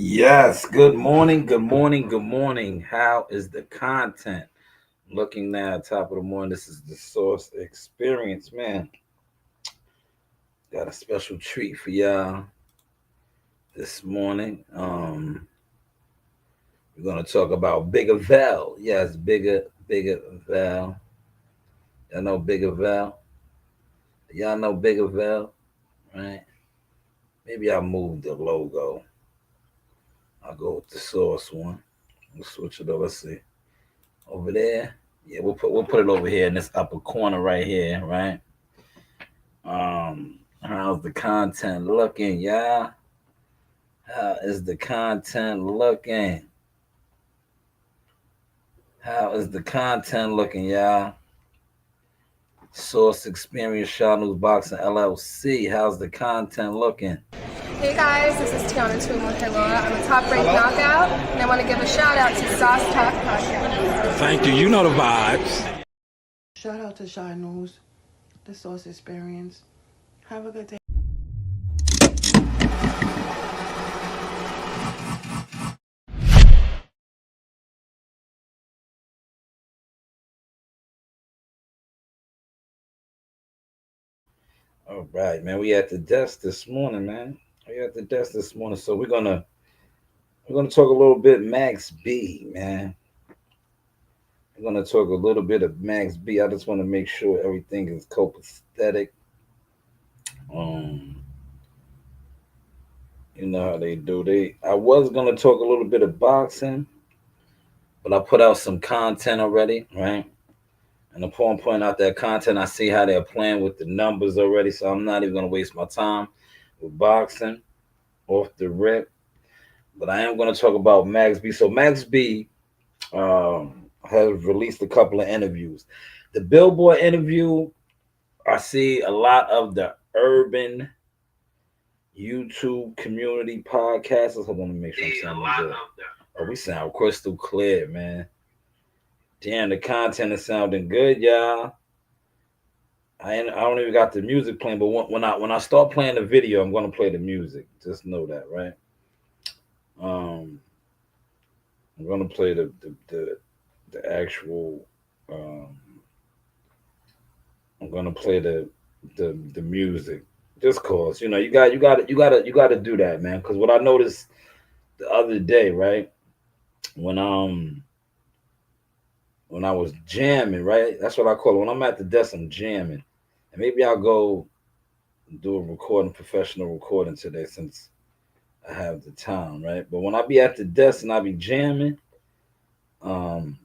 Yes, good morning, good morning, good morning. How is the content? Looking now at top of the morning. This is the source experience, man. Got a special treat for y'all this morning. We're gonna talk about Bigger Val. Yes, bigger Val. Y'all know Bigger Val? Y'all know Bigger Val, right? Maybe I'll move the logo. I'll go with the source one. We'll switch it over. Let's see. Over there. Yeah, we'll put it over here in this upper corner right here, right? How's the content looking, y'all? How is the content looking? How is the content looking, y'all? Source Experience Shanewz Boxing LLC. How's the content looking? Hey guys, this is Tiana Tuimuhelua. I'm a top ranked knockout, and I want to give a shout out to Sauce Talk Podcast. Thank you. You know the vibes. Shout out to Shanewz, the Source Experience. Have a good day. All right, man. We at the desk this morning, man. We at the desk this morning, so we're gonna talk a little bit Max B, man. We're gonna talk a little bit of Max B. I just want to make sure everything is copacetic. Um, you know how they do. I was gonna talk a little bit of boxing, but I put out some content already, right? And upon pointing out that content, I see how they're playing with the numbers already, so I'm not even gonna waste my time with boxing off the rip. But I am gonna talk about Max B. So Max B has released a couple of interviews. The Billboard interview, I see a lot of the urban YouTube community podcasters. Hold on, let me make sure I'm sounding good. Oh, we sound crystal clear, man. Damn, the content is sounding good, y'all. I don't even got the music playing, but when I start playing the video, I'm gonna play the music. Just know that, right? I'm gonna play the actual. Um, I'm gonna play the music. Just cause you got to do that, man. Because what I noticed the other day, right? When when I was jamming, right? That's what I call it. When I'm at the desk, I'm jamming. And maybe I'll go do a recording, professional recording today since I have the time, right? But when I be at the desk and I be jamming, um,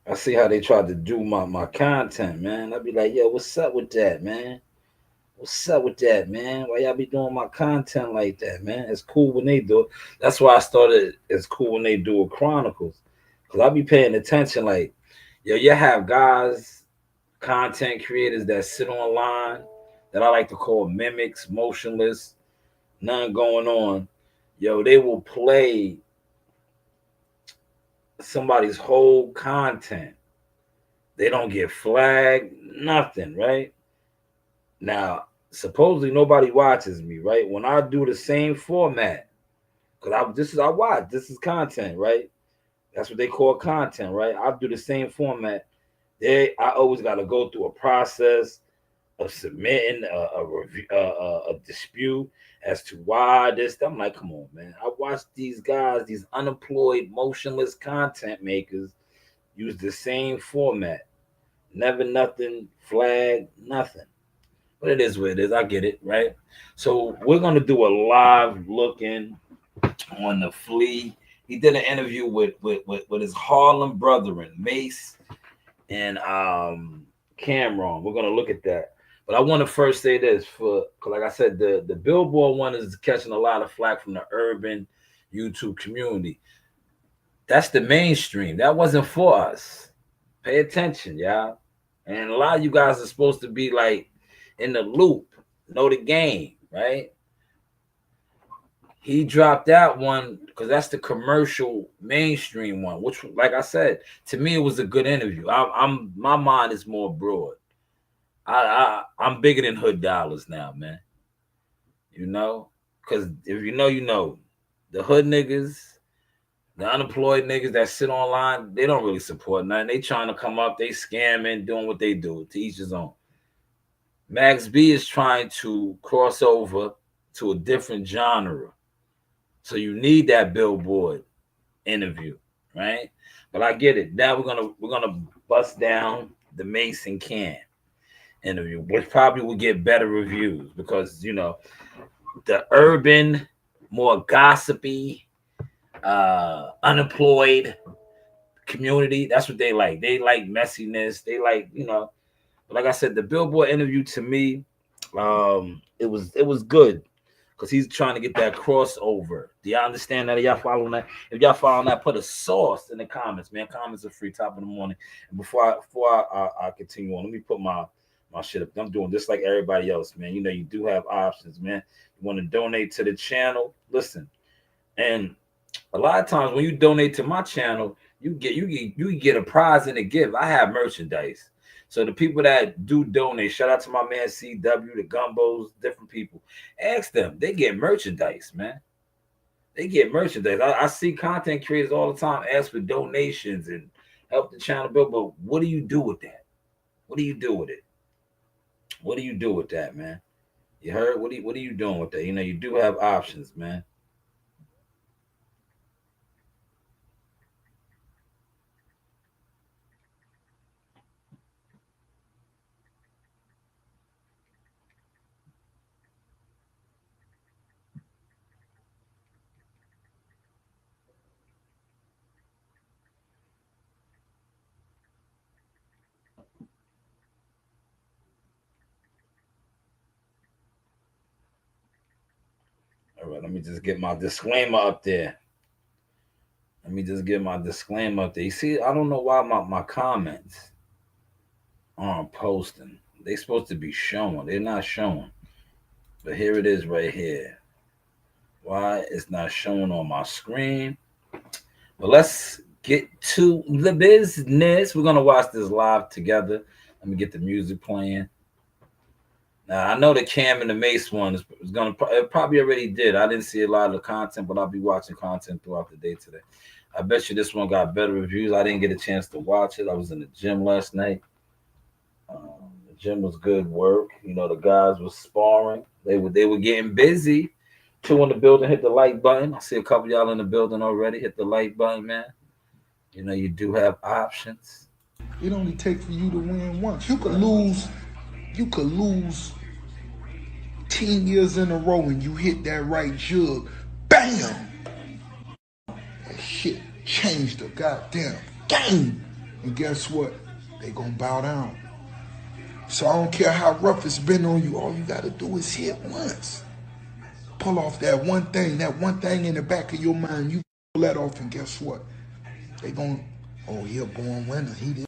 I see how they try to do my content, man. I be like, yo, what's up with that, man? What's up with that, man? Why y'all be doing my content like that, man? It's cool when they do it. That's why I started. It's cool when they do a Chronicles, cause I be paying attention. Like, yo, you have guys, content creators that sit online that I like to call mimics, motionless, nothing going on. Yo, they will play somebody's whole content. They don't get flagged, nothing, right? Now, supposedly nobody watches me, right? When I do the same format, because I watch, this is content, right? That's what they call content, right? I do the same format. I always got to go through a process of submitting a review, a dispute as to why this. I'm like, come on, man. I watch these guys, these unemployed, motionless content makers, use the same format. Never nothing, flag, nothing. But it is what it is. I get it, right? So we're gonna do a live looking on the flea. He did an interview with his Harlem brethren, Mase and Cameron. We're gonna look at that. But I want to first say this because like I said, the Billboard one is catching a lot of flack from the urban YouTube community. That's the mainstream. That wasn't for us. Pay attention, y'all. And a lot of you guys are supposed to be like in the loop, know the game, right? He dropped that one because that's the commercial mainstream one, which, like I said, to me it was a good interview. I'm my mind is more broad. I'm bigger than hood dollars now, man. You know, because if you know, you know. The hood niggas, the unemployed niggas that sit online, they don't really support nothing. They trying to come up, they scamming, doing what they do. To each his own. Max B is trying to cross over to a different genre. So you need that billboard interview, right? But I get it. Now we're gonna bust down the Mase and Cam interview, which probably will get better reviews because the urban, more gossipy, unemployed community. That's what they like. They like messiness. They like, But like I said, the Billboard interview to me, it was good because he's trying to get that crossover. Do y'all understand that? Are y'all following that? If y'all following that, put a source in the comments, man. Comments are free, top of the morning. And before I continue on, let me put my shit up. I'm doing just like everybody else, man. You do have options, man. You want to donate to the channel? Listen, and a lot of times when you donate to my channel, you get a prize and a gift. I have merchandise. So the people that do donate, shout out to my man CW, the Gumbos, different people. Ask them. They get merchandise, man. They get merchandise. I see content creators all the time ask for donations and help the channel build. But what do you do with that? What do you do with it? What do you do with that, man? You heard? What are you doing with that? You do have options, man. All right, let me just get my disclaimer up there. You see, I don't know why my comments aren't posting. They're supposed to be showing. They're not showing. But here it is right here. Why it's not showing on my screen. But let's get to the business. We're going to watch this live together. Let me get the music playing. Now, I know the Cam and the Mase one is going to, it probably already did. I didn't see a lot of the content, but I'll be watching content throughout the day today. I bet you this one got better reviews. I didn't get a chance to watch it. I was in the gym last night. The gym was good work. The guys were sparring. They were getting busy. Two in the building, hit the like button. I see a couple of y'all in the building already. Hit the like button, man. You do have options. It only takes for you to win once. You could lose 10 years in a row and you hit that right jug. Bam! That shit changed the goddamn game. And guess what? They gonna bow down. So I don't care how rough it's been on you. All you gotta do is hit once. Pull off that one thing in the back of your mind. You pull that off and guess what? They gonna, he a born winner. He did.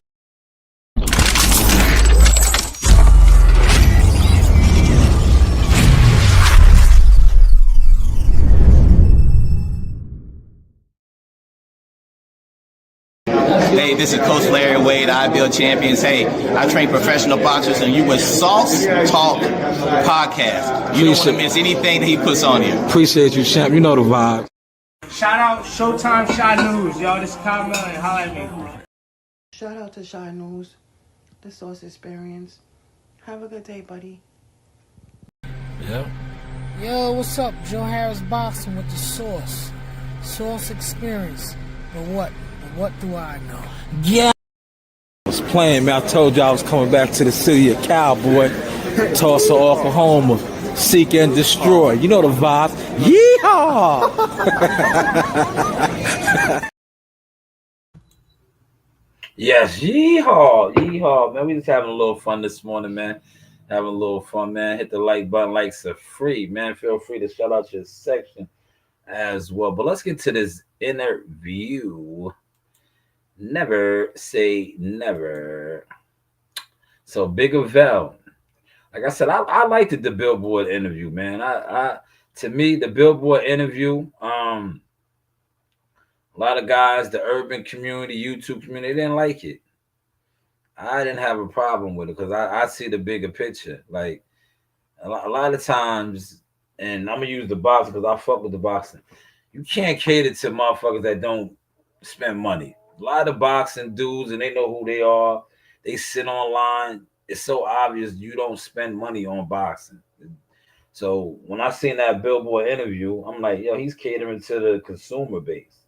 Hey, this is Coach Larry Wade, IBL Champions. Hey, I train professional boxers, and you with Sauce Talk Podcast. You don't want to miss anything that he puts on here. Appreciate you, champ. You know the vibe. Shout out Showtime Shanewz, y'all. This is Carmel and holla at me. Shout out to Shanewz, the Sauce Experience. Have a good day, buddy. Yeah. Yo, what's up? Joe Harris Boxing with the Sauce. Sauce Experience. But what? What do I know? Yeah. I was playing, man. I told you I was coming back to the city of Cowboy, Tulsa, Oklahoma, seek and destroy. You know the vibe. Yeehaw! Yes, yeehaw, man. We just having a little fun this morning, man. Having a little fun, man. Hit the like button. Likes are free, man. Feel free to shout out your section as well. But let's get to this interview. Never say never. So Big Avell, like I said, I liked the Billboard interview, man. To me, the Billboard interview, a lot of guys, the urban community, YouTube community, they didn't like it. I didn't have a problem with it because I see the bigger picture. Like a lot of times, and I'm gonna use the boxing because I fuck with the boxing. You can't cater to motherfuckers that don't spend money. A lot of boxing dudes, and they know who they are. They sit online. It's so obvious you don't spend money on boxing. So when I seen that Billboard interview, I'm like, yo, he's catering to the consumer base.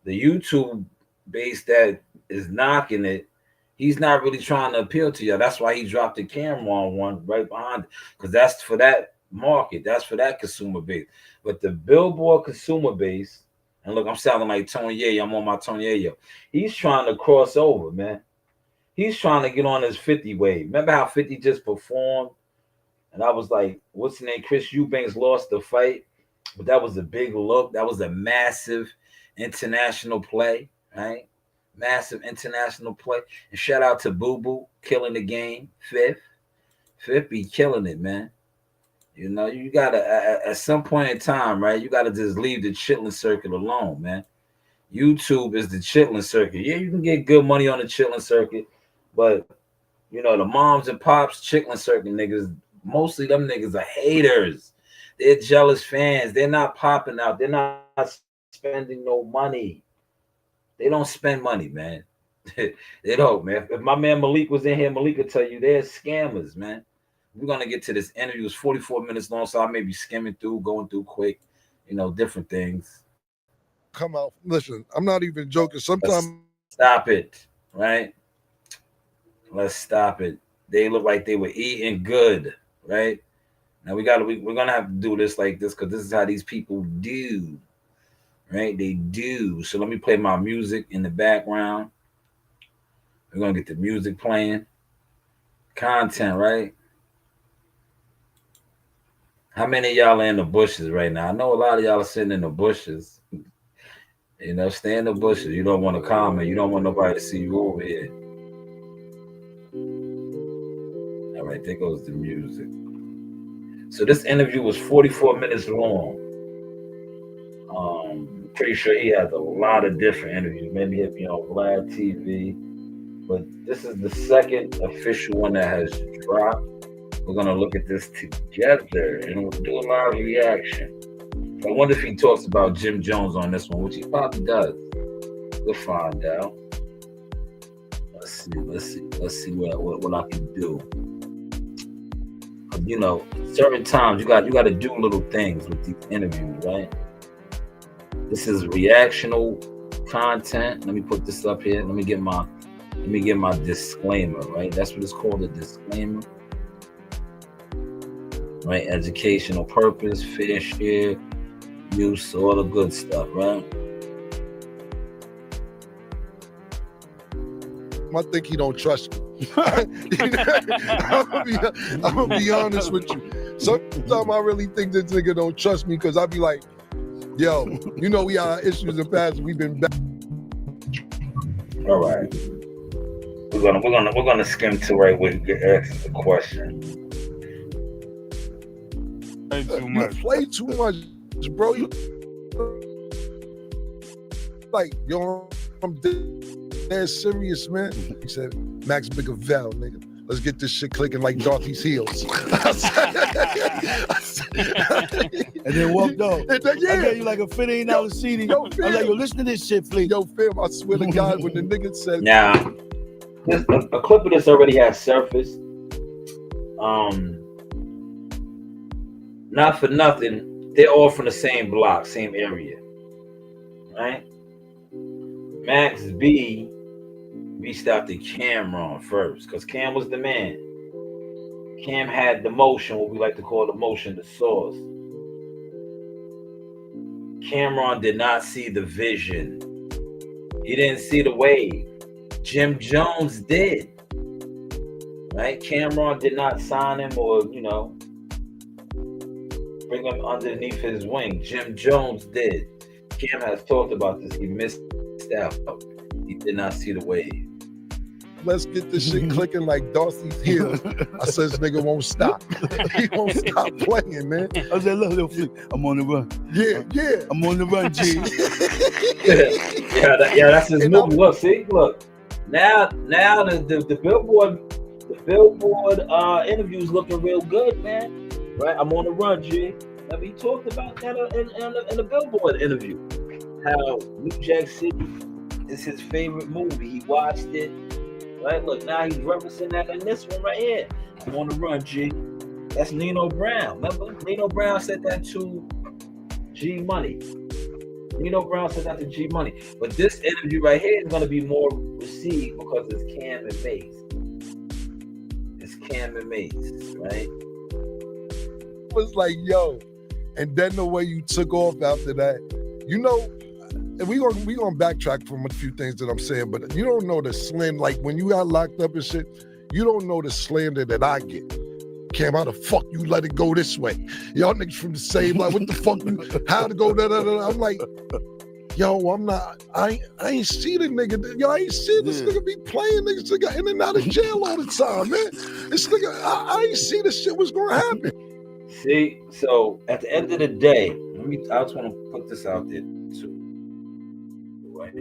The YouTube base that is knocking it, he's not really trying to appeal to you. That's why he dropped the camera on one right behind it, because that's for that market. That's for that consumer base. But the Billboard consumer base, and look, I'm sounding like Tony Yayo. I'm on my Tony Yayo. He's trying to cross over, man. He's trying to get on his 50 wave. Remember how 50 just performed? And I was like, what's the name? Chris Eubanks lost the fight, but that was a big look. That was a massive international play, right? Massive international play. And shout out to Boo Boo, killing the game. Fifth be killing it, man. You know, you gotta at some point in time, right? You gotta just leave the chitlin circuit alone, man. YouTube is the chitlin circuit. Yeah, you can get good money on the chitlin circuit, but you know, the moms and pops chitlin circuit niggas, mostly them niggas are haters. They're jealous fans. They're not popping out. They're not spending no money. They don't spend money, man. They don't, man. If my man Malik was in here, Malik could tell you they're scammers, man. We're gonna get to this interview. It's 44 minutes long, so I may be skimming through, going through quick, you know, different things. Come out. Listen, I'm not even joking. Sometimes stop it, right? Let's stop it. They look like they were eating good, right? Now we're gonna have to do this like this because this is how these people do, right? They do. So let me play my music in the background. We're gonna get the music playing. Content, right? How many of y'all are in the bushes right now? I know a lot of y'all are sitting in the bushes. You know, stay in the bushes. You don't want to comment. You don't want nobody to see you over here. All right, there goes the music. So this interview was 44 minutes long. Pretty sure he has a lot of different interviews. Maybe he'll be on Vlad TV. But this is the second official one that has dropped. We're going to look at this together and we'll do a live reaction. I wonder if he talks about Jim Jones on this one, which he probably does. We'll find out. Let's see what I can do. You know, certain times you got to do little things with these interviews, right? This is reactional content. Let me put this up here. Let me get my disclaimer, right? That's what it's called, a disclaimer. Right? Educational purpose, fair share, use, all the good stuff, right? I think he don't trust me. I'm gonna be honest with you. Sometimes I really think this nigga don't trust me because I be like, yo, you know we had our issues in the past. We've been back. All right. We're gonna skim to right where you get asked the question. You play too much, bro. You like, yo, I'm dead serious, man. He said, Max Bigger Val, nigga. Let's get this shit clicking like Dorothy's heels. And then walked off. Yeah. I gave you like a $15 CD. Yo, I was like, yo, listen to this shit, please. Yo, fam, I swear to God, when the nigga said... Now, a clip of this already has surfaced. Not for nothing, they're all from the same block, same area, right? Max B reached out to Cameron first because Cam was the man. Cam had the motion, what we like to call the motion, the source. Cameron did not see the vision. He didn't see the wave. Jim Jones did, right? Cameron did not sign him or, you know, bring him underneath his wing. Jim Jones did. Cam has talked about this. He missed out. He did not see the wave. Let's get this shit clicking like Dorothy's heels. I said this nigga won't stop. He won't stop playing, man. I said, look, I'm on the run. Yeah. I'm on the run, G. yeah, that's his movie. Look, see, look. Now the Billboard interview is looking real good, man. Right? I'm on the run, G. Remember, he talked about that in a Billboard interview. How New Jack City is his favorite movie. He watched it. Right? Look, now he's referencing that in this one right here. I'm on the run, G. That's Nino Brown. Remember? Nino Brown said that to G Money. Nino Brown said that to G Money. But this interview right here is going to be more received because it's Cam and Mase. It's Cam and Mase, right? It was like, yo. And then the way you took off after that, you know, and we gonna backtrack from a few things that I'm saying, but you don't know the slander. Like when you got locked up and shit, you don't know the slander that I get. Cam, how the fuck you let it go this way? Y'all niggas from the same, like, what the fuck, how to go, da-da-da. I'm like, yo, I'm not, I ain't see the nigga, yo, I ain't see this nigga be playing niggas in and out of jail all the time, man. This nigga, I ain't see this shit was gonna happen. See, so at the end of the day, I just want to put this out there too. Right?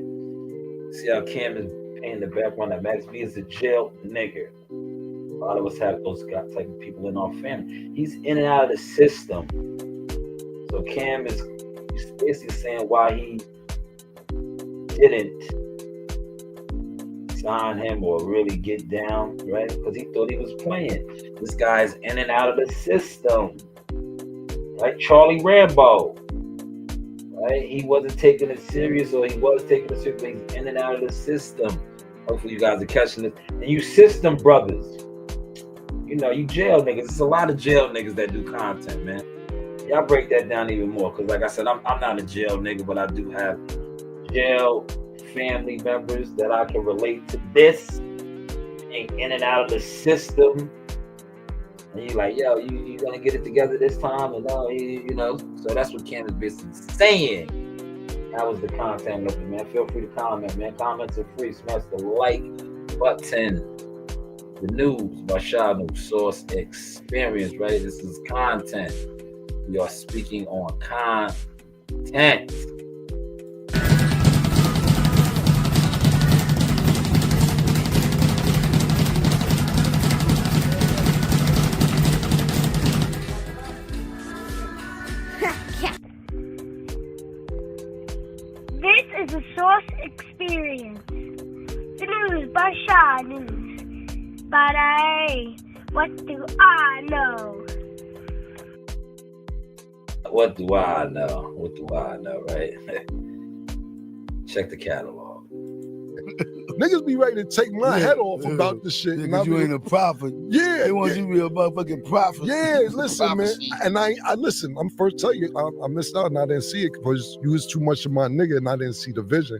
See how Cam is painting the background that Max B is a jail nigga. A lot of us have those type of people in our family. He's in and out of the system. So Cam is basically saying why he didn't sign him or really get down, right? Because he thought he was playing. This guy's in and out of the system. Like Charlie Rambo. Right? He wasn't taking it serious, or he was taking it serious, but he's in and out of the system. Hopefully you guys are catching this. And you system brothers, you know, you jail niggas. There's a lot of jail niggas that do content, man. Y'all break that down even more, because like I said, I'm not a jail nigga, but I do have jail family members that I can relate to this, in and out of the system. And you're like, yo, you gonna get it together this time? And no, you know. So that's what Cam is basically saying. How was the content looking, man? Feel free to comment, man. Comments are free. Smash the like button. The news by Shanewz, Source Experience, right? This is content. We are speaking on content. This is a Source Experience. The news by Shanewz. But what do I know? What do I know? What do I know, right? Check the catalog. Niggas be ready to take my head off about this shit. Yeah, you ain't a prophet. Yeah. They want you to be a motherfucking prophet. Yeah, listen, man. And I listen, I'm first tell you, I missed out and I didn't see it because you was too much of my nigga and I didn't see the vision.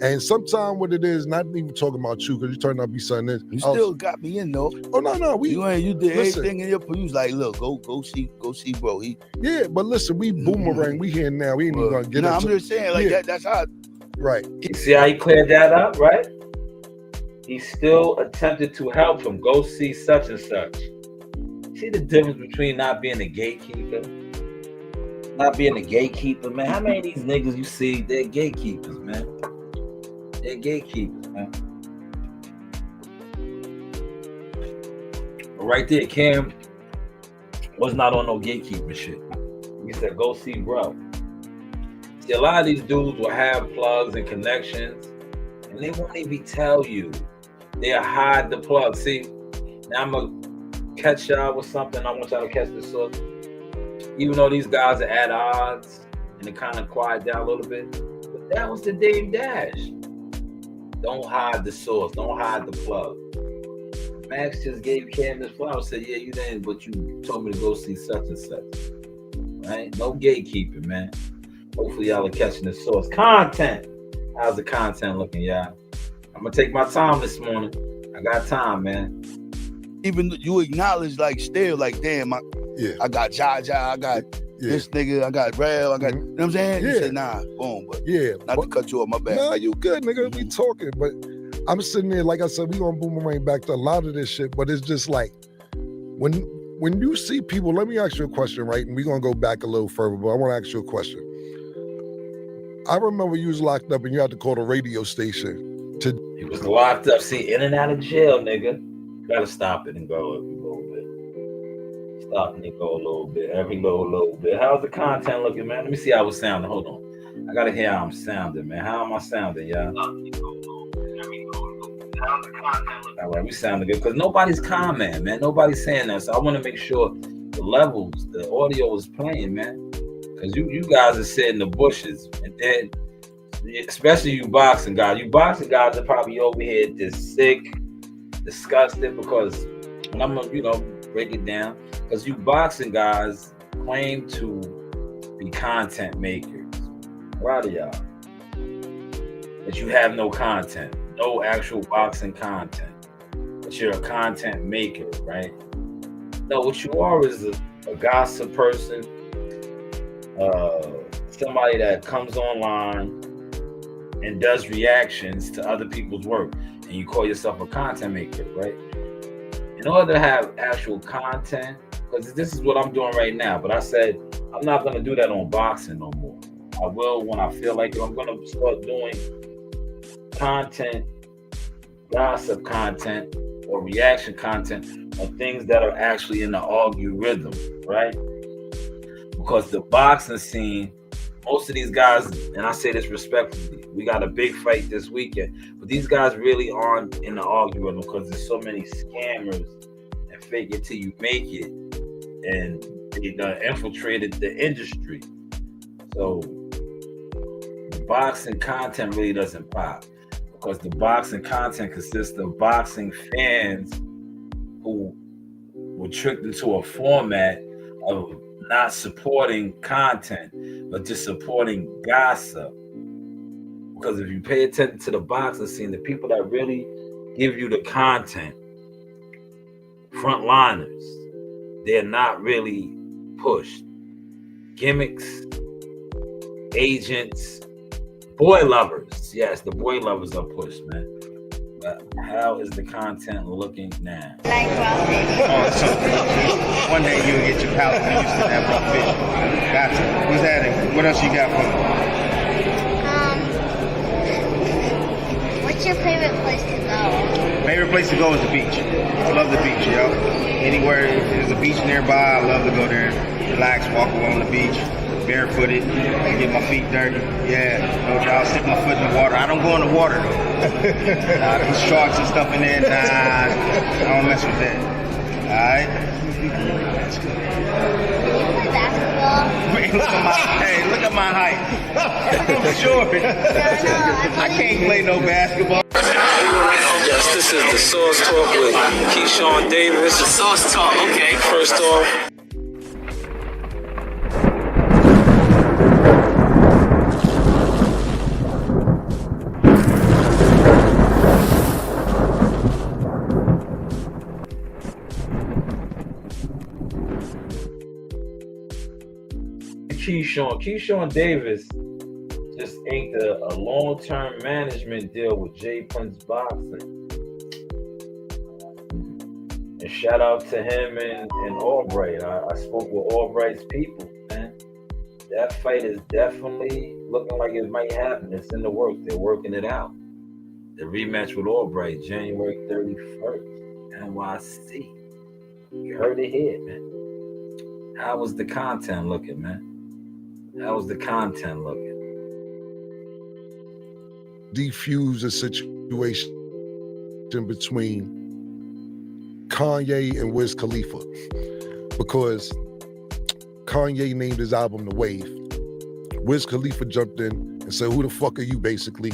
And sometimes what it is, not even talking about you, because you turned out to be something this. You still got me in though. Oh no, you did everything in your you was like, look, go see bro. Yeah, but listen, we boomerang, we here now. We ain't even gonna get it. I'm just saying, like that's how. Right. You see how he cleared that up, right? He still attempted to help him. Go see such and such. See the difference between not being a gatekeeper? Not being a gatekeeper, man. How many of these niggas you see, they're gatekeepers, man? They're gatekeepers, man. But right there, Cam was not on no gatekeeper shit. He said, go see bro. See, a lot of these dudes will have plugs and connections, and they won't even tell you. They'll hide the plug. See, now I'm going to catch y'all with something. I want y'all to catch this up. Even though these guys are at odds, and they kind of quiet down a little bit, but that was the Dame Dash. Don't hide the source. Don't hide the plug. Max just gave Cam this flower. Said, yeah, you didn't, but you told me to go see such and such. Right? No gatekeeping, man. Hopefully y'all are catching the source. Content. How's the content looking, y'all? I'm going to take my time this morning. I got time, man. Even you acknowledge, like, still, like, damn, I got Jaja, I got this nigga, I got Rel, I got, you know what I'm saying? You say, nah, boom, but not to cut you off, my bad. Nah, you good, nigga. We talking, but I'm sitting there, like I said, we gonna boomerang back to a lot of this shit, but it's just like, when you see people, let me ask you a question, right? And we're gonna go back a little further, but I wanna ask you a question. I remember you was locked up and you had to call the radio station to... He was locked up, see, in and out of jail, nigga. You gotta stop it and go a little bit. Stop Nico a little bit, every little bit. How's the content looking, man? Let me see how it's sounding. Hold on. I gotta hear how I'm sounding, man. How am I sounding, y'all? All right, we sounding good because nobody's commenting, man. Nobody's saying that. So I want to make sure the levels, the audio is playing, man. Because you guys are sitting in the bushes, and then especially you boxing guys. You boxing guys are probably over here just sick, disgusted because when I'm gonna, break it down. Because you boxing guys claim to be content makers. Proud of y'all. But you have no content, no actual boxing content. But you're a content maker, right? No, what you are is a gossip person, somebody that comes online and does reactions to other people's work, and you call yourself a content maker, right? In order to have actual content, because this is what I'm doing right now, but I said I'm not going to do that on boxing no more. I will when I feel like it. I'm going to start doing content, gossip content, or reaction content on things that are actually in the algorithm, right? Because the boxing scene, most of these guys, and I say this respectfully, we got a big fight this weekend, but these guys really aren't in the algorithm because there's so many scammers and fake it till you make it, and they done infiltrated the industry. So the boxing content really doesn't pop because the boxing content consists of boxing fans who were tricked into a format of not supporting content, but just supporting gossip. Because if you pay attention to the boxing scene, the people that really give you the content, frontliners, they're not really pushed. Gimmicks, agents, boy lovers. Yes, the boy lovers are pushed, man. But how is the content looking now? One day you'll get your palate used to that raw fish. Gotcha. What's that? What else you got for me? What's your favorite place to go? Favorite place to go is the beach. I love the beach, yo. Anywhere there's a beach nearby, I love to go there, relax, walk along the beach, barefooted, get my feet dirty. Yeah, no doubt. I'll stick my foot in the water. I don't go in the water though. These sharks and stuff in there, nah, I don't mess with that. Alright? That's good. Can you play basketball? Man, look at my height. I'm short. I can't play no basketball. Yes, this is the Source Talk with Keyshawn Davis. The Source Talk, okay. First off, Keyshawn Davis just inked a long-term management deal with J Prince Boxing. And shout out to him and Albright. I spoke with Albright's people, man. That fight is definitely looking like it might happen. It's in the works. They're working it out. The rematch with Albright, January 31st, NYC. You heard it here, man. How was the content looking, man? How was the content looking? Defuse a situation between Kanye and Wiz Khalifa, because Kanye named his album The Wave. Wiz Khalifa jumped in and said, "Who the fuck are you?" basically,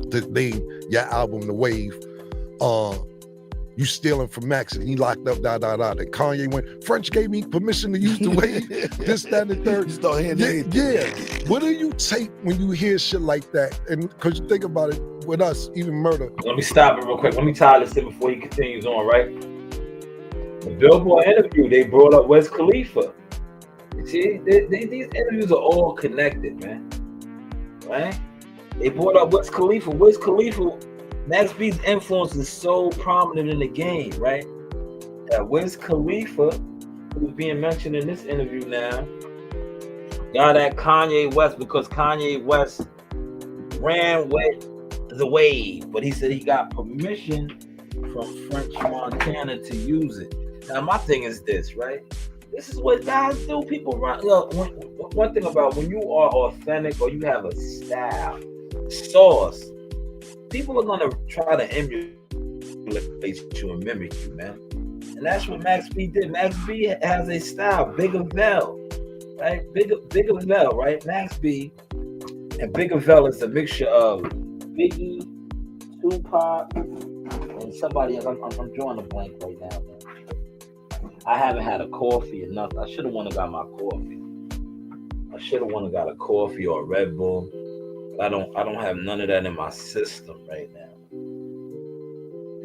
to name your album The Wave. You stealing from Max, and he locked up, Then Kanye went, French gave me permission to use The Wave, this, that, and the third. Yeah. What do you take when you hear shit like that? And because you think about it, with us, even murder. Let me stop it real quick. Let me tie this in before he continues on, right? The Billboard interview, they brought up Wiz Khalifa. You see, these interviews are all connected, man. Right? They brought up Wiz Khalifa. Wiz Khalifa, Max B's influence is so prominent in the game, right? That Wiz Khalifa, who's being mentioned in this interview now, got at Kanye West because Kanye West ran with The Wave, but he said he got permission from French Montana to use it. Now, my thing is this, right? This is what guys do. People run. Look, one thing about when you are authentic or you have a style, sauce, people are gonna try to emulate you and mimic you, man. And that's what Max B did. Max B has a style, Bigger Vel, right? Bigger Vel, right? Max B and Bigger Vel is a mixture of Biggie, Tupac, and somebody else. I'm drawing a blank right now, man. I haven't had a coffee or nothing. I should have went and got my coffee. I should have went and got a coffee or a Red Bull. But I don't have none of that in my system right now.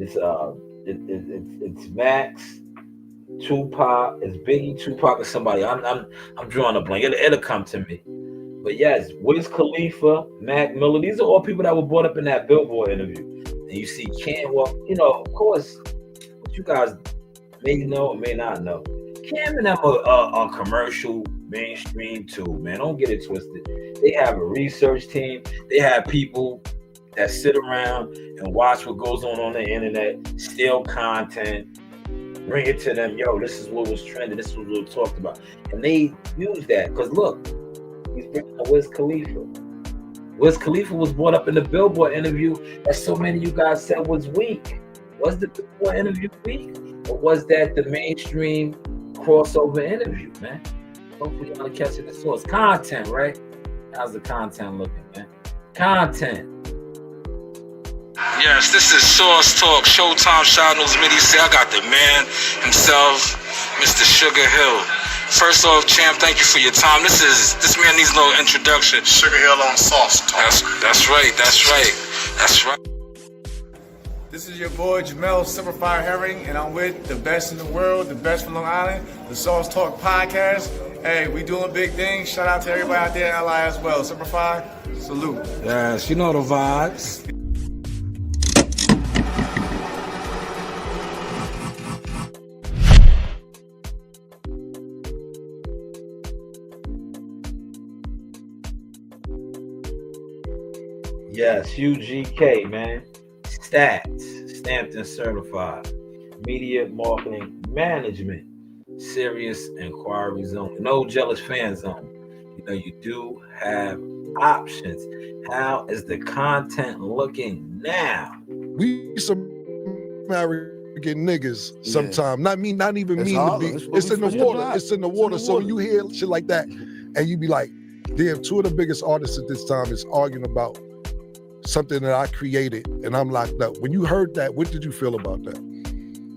It's Max, Tupac, it's Biggie, Tupac, or somebody. I'm drawing a blank. It'll come to me. But yes, Wiz Khalifa, Mac Miller, these are all people that were brought up in that Billboard interview. And you see Cam, well, you know, of course, what you guys may know or may not know, Cam and them are commercial, mainstream too, man. Don't get it twisted. They have a research team. They have people that sit around and watch what goes on the internet, steal content, bring it to them. Yo, this is what was trending. This is what we talked about. And they use that because look, he's bringing up Wiz Khalifa. Wiz Khalifa was brought up in the Billboard interview that so many of you guys said was weak. Was the Billboard interview weak? Or was that the mainstream crossover interview, man? Hopefully y'all are catching the source. Content, right? How's the content looking, man? Content. Yes, this is Source Talk, Showtime Shanewz Midi. Say I got the man himself, Mr. Sugar Hill. First off, champ, thank you for your time. This man needs no introduction. Sugar Hill on Sauce Talk. That's right. This is your boy Jamel Simplified Herring, and I'm with the best in the world, the best from Long Island, the Sauce Talk podcast. Hey, we doing big things. Shout out to everybody out there in LI as well. Simplified, salute. Yes, you know the vibes. Yes, UGK, man. Stats, stamped and certified. Media Marketing Management. Serious Inquiry Zone. No jealous fan zone. You know, you do have options. How is the content looking now? We some arrogant niggas sometimes. Not even mean to be. It's in the water. It's in the water. So when you hear shit like that, and you be like, damn, two of the biggest artists at this time is arguing about something that I created and I'm locked up. When you heard that, what did you feel about that?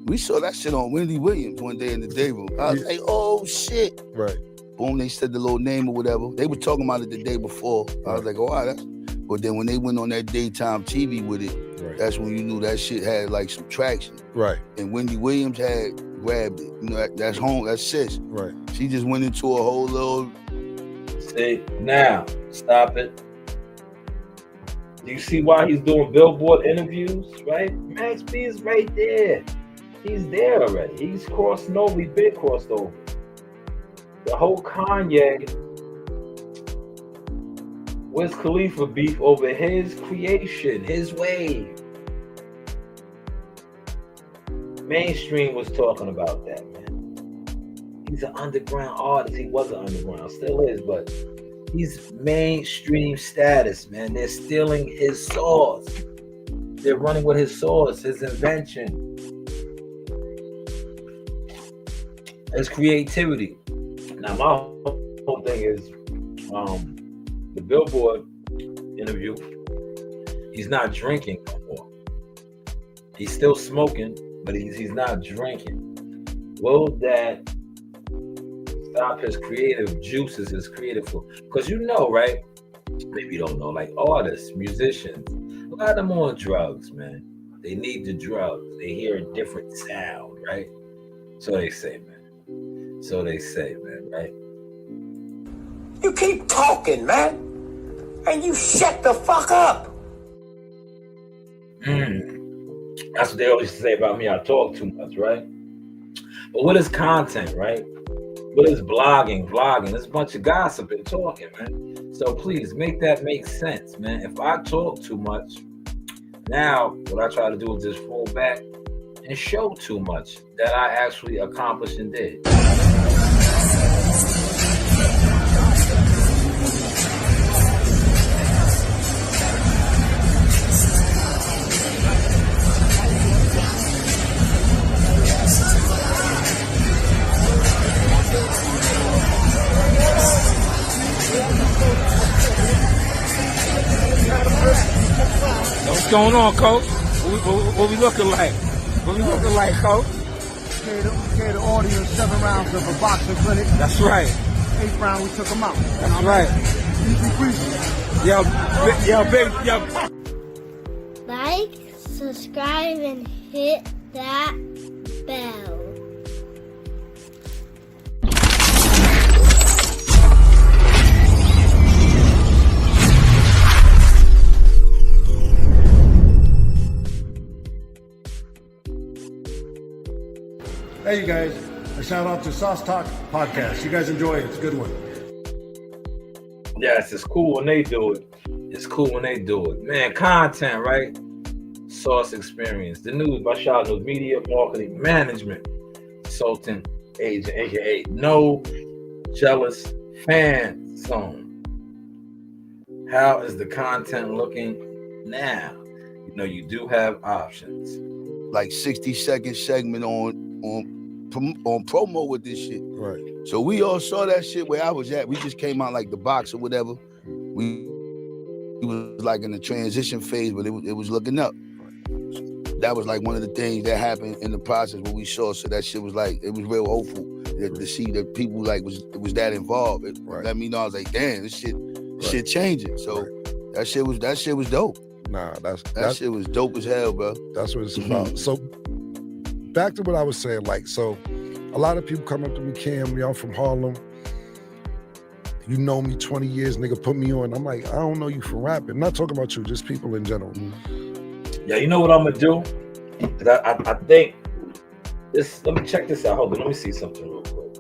We saw that shit on Wendy Williams one day in the day room. I was like, oh shit. Right. Boom, they said the little name or whatever. They were talking about it the day before. I was like, oh, wow, that's... But then when they went on that daytime TV with it, that's when you knew that shit had like some traction. Right. And Wendy Williams had grabbed it. You know, that's home, that's sis. Right. She just went into a whole little... See, now, stop it. Do you see why he's doing Billboard interviews, right? Max B is right there. He's there already. He's crossing over. He's been crossed over. The whole Kanye, Wiz Khalifa beef over his creation, his wave. Mainstream was talking about that, man. He's an underground artist. He was an underground, still is, but he's mainstream status, man. They're stealing his sauce. They're running with his sauce, his invention, his creativity. Now, my whole thing is the Billboard interview. He's not drinking no more. He's still smoking, but he's not drinking. Will that stop his creative juices, his creative flow? Because you know, right? Maybe you don't know, like artists, musicians, a lot of them on drugs, man. They need the drugs. They hear a different sound, right? So they say, man. Right? You keep talking, man. And you shut the fuck up. That's what they always say about me. I talk too much, right? But what is content, right? What is blogging? It's a bunch of gossip and talking, man. So please make that make sense, man. If I talk too much, now what I try to do is just fall back and show too much that I actually accomplished and did. going on, Coach? What we looking like? What we looking like, Coach? Gave the audience 7 rounds of a boxing clinic. That's right. 8th round, we took them out. That's right. Easy breezy. Yo. Like, subscribe, and hit that bell. Hey, you guys. A shout out to Sauce Talk Podcast. You guys enjoy it. It's a good one. Yes, it's cool when they do it. It's cool when they do it. Man, content, right? Sauce Experience. The news by Shanewz, media, marketing, management, consultant, agent, aka No Jealous Fan Zone. How is the content looking now? You know, you do have options. Like 60-second segment on promo with this shit. Right. So we all saw that shit where I was at. We just came out like the box or whatever. We was like in the transition phase, but it was looking up. That was like one of the things that happened in the process when we saw. So that shit was like, it was real hopeful to see that people like was that involved. It let me know. I was like, damn, this shit changing. So that shit was dope. Nah, that shit was dope as hell, bro. That's what it's about. So back to what I was saying, like, so a lot of people come up to me, Cam, I'm from Harlem. You know me 20 years, nigga, put me on. I'm like, I don't know you from rapping. I'm not talking about you, just people in general. Yeah, you know what I'm gonna do? I think this. Let me check this out. Hold on, let me see something real quick.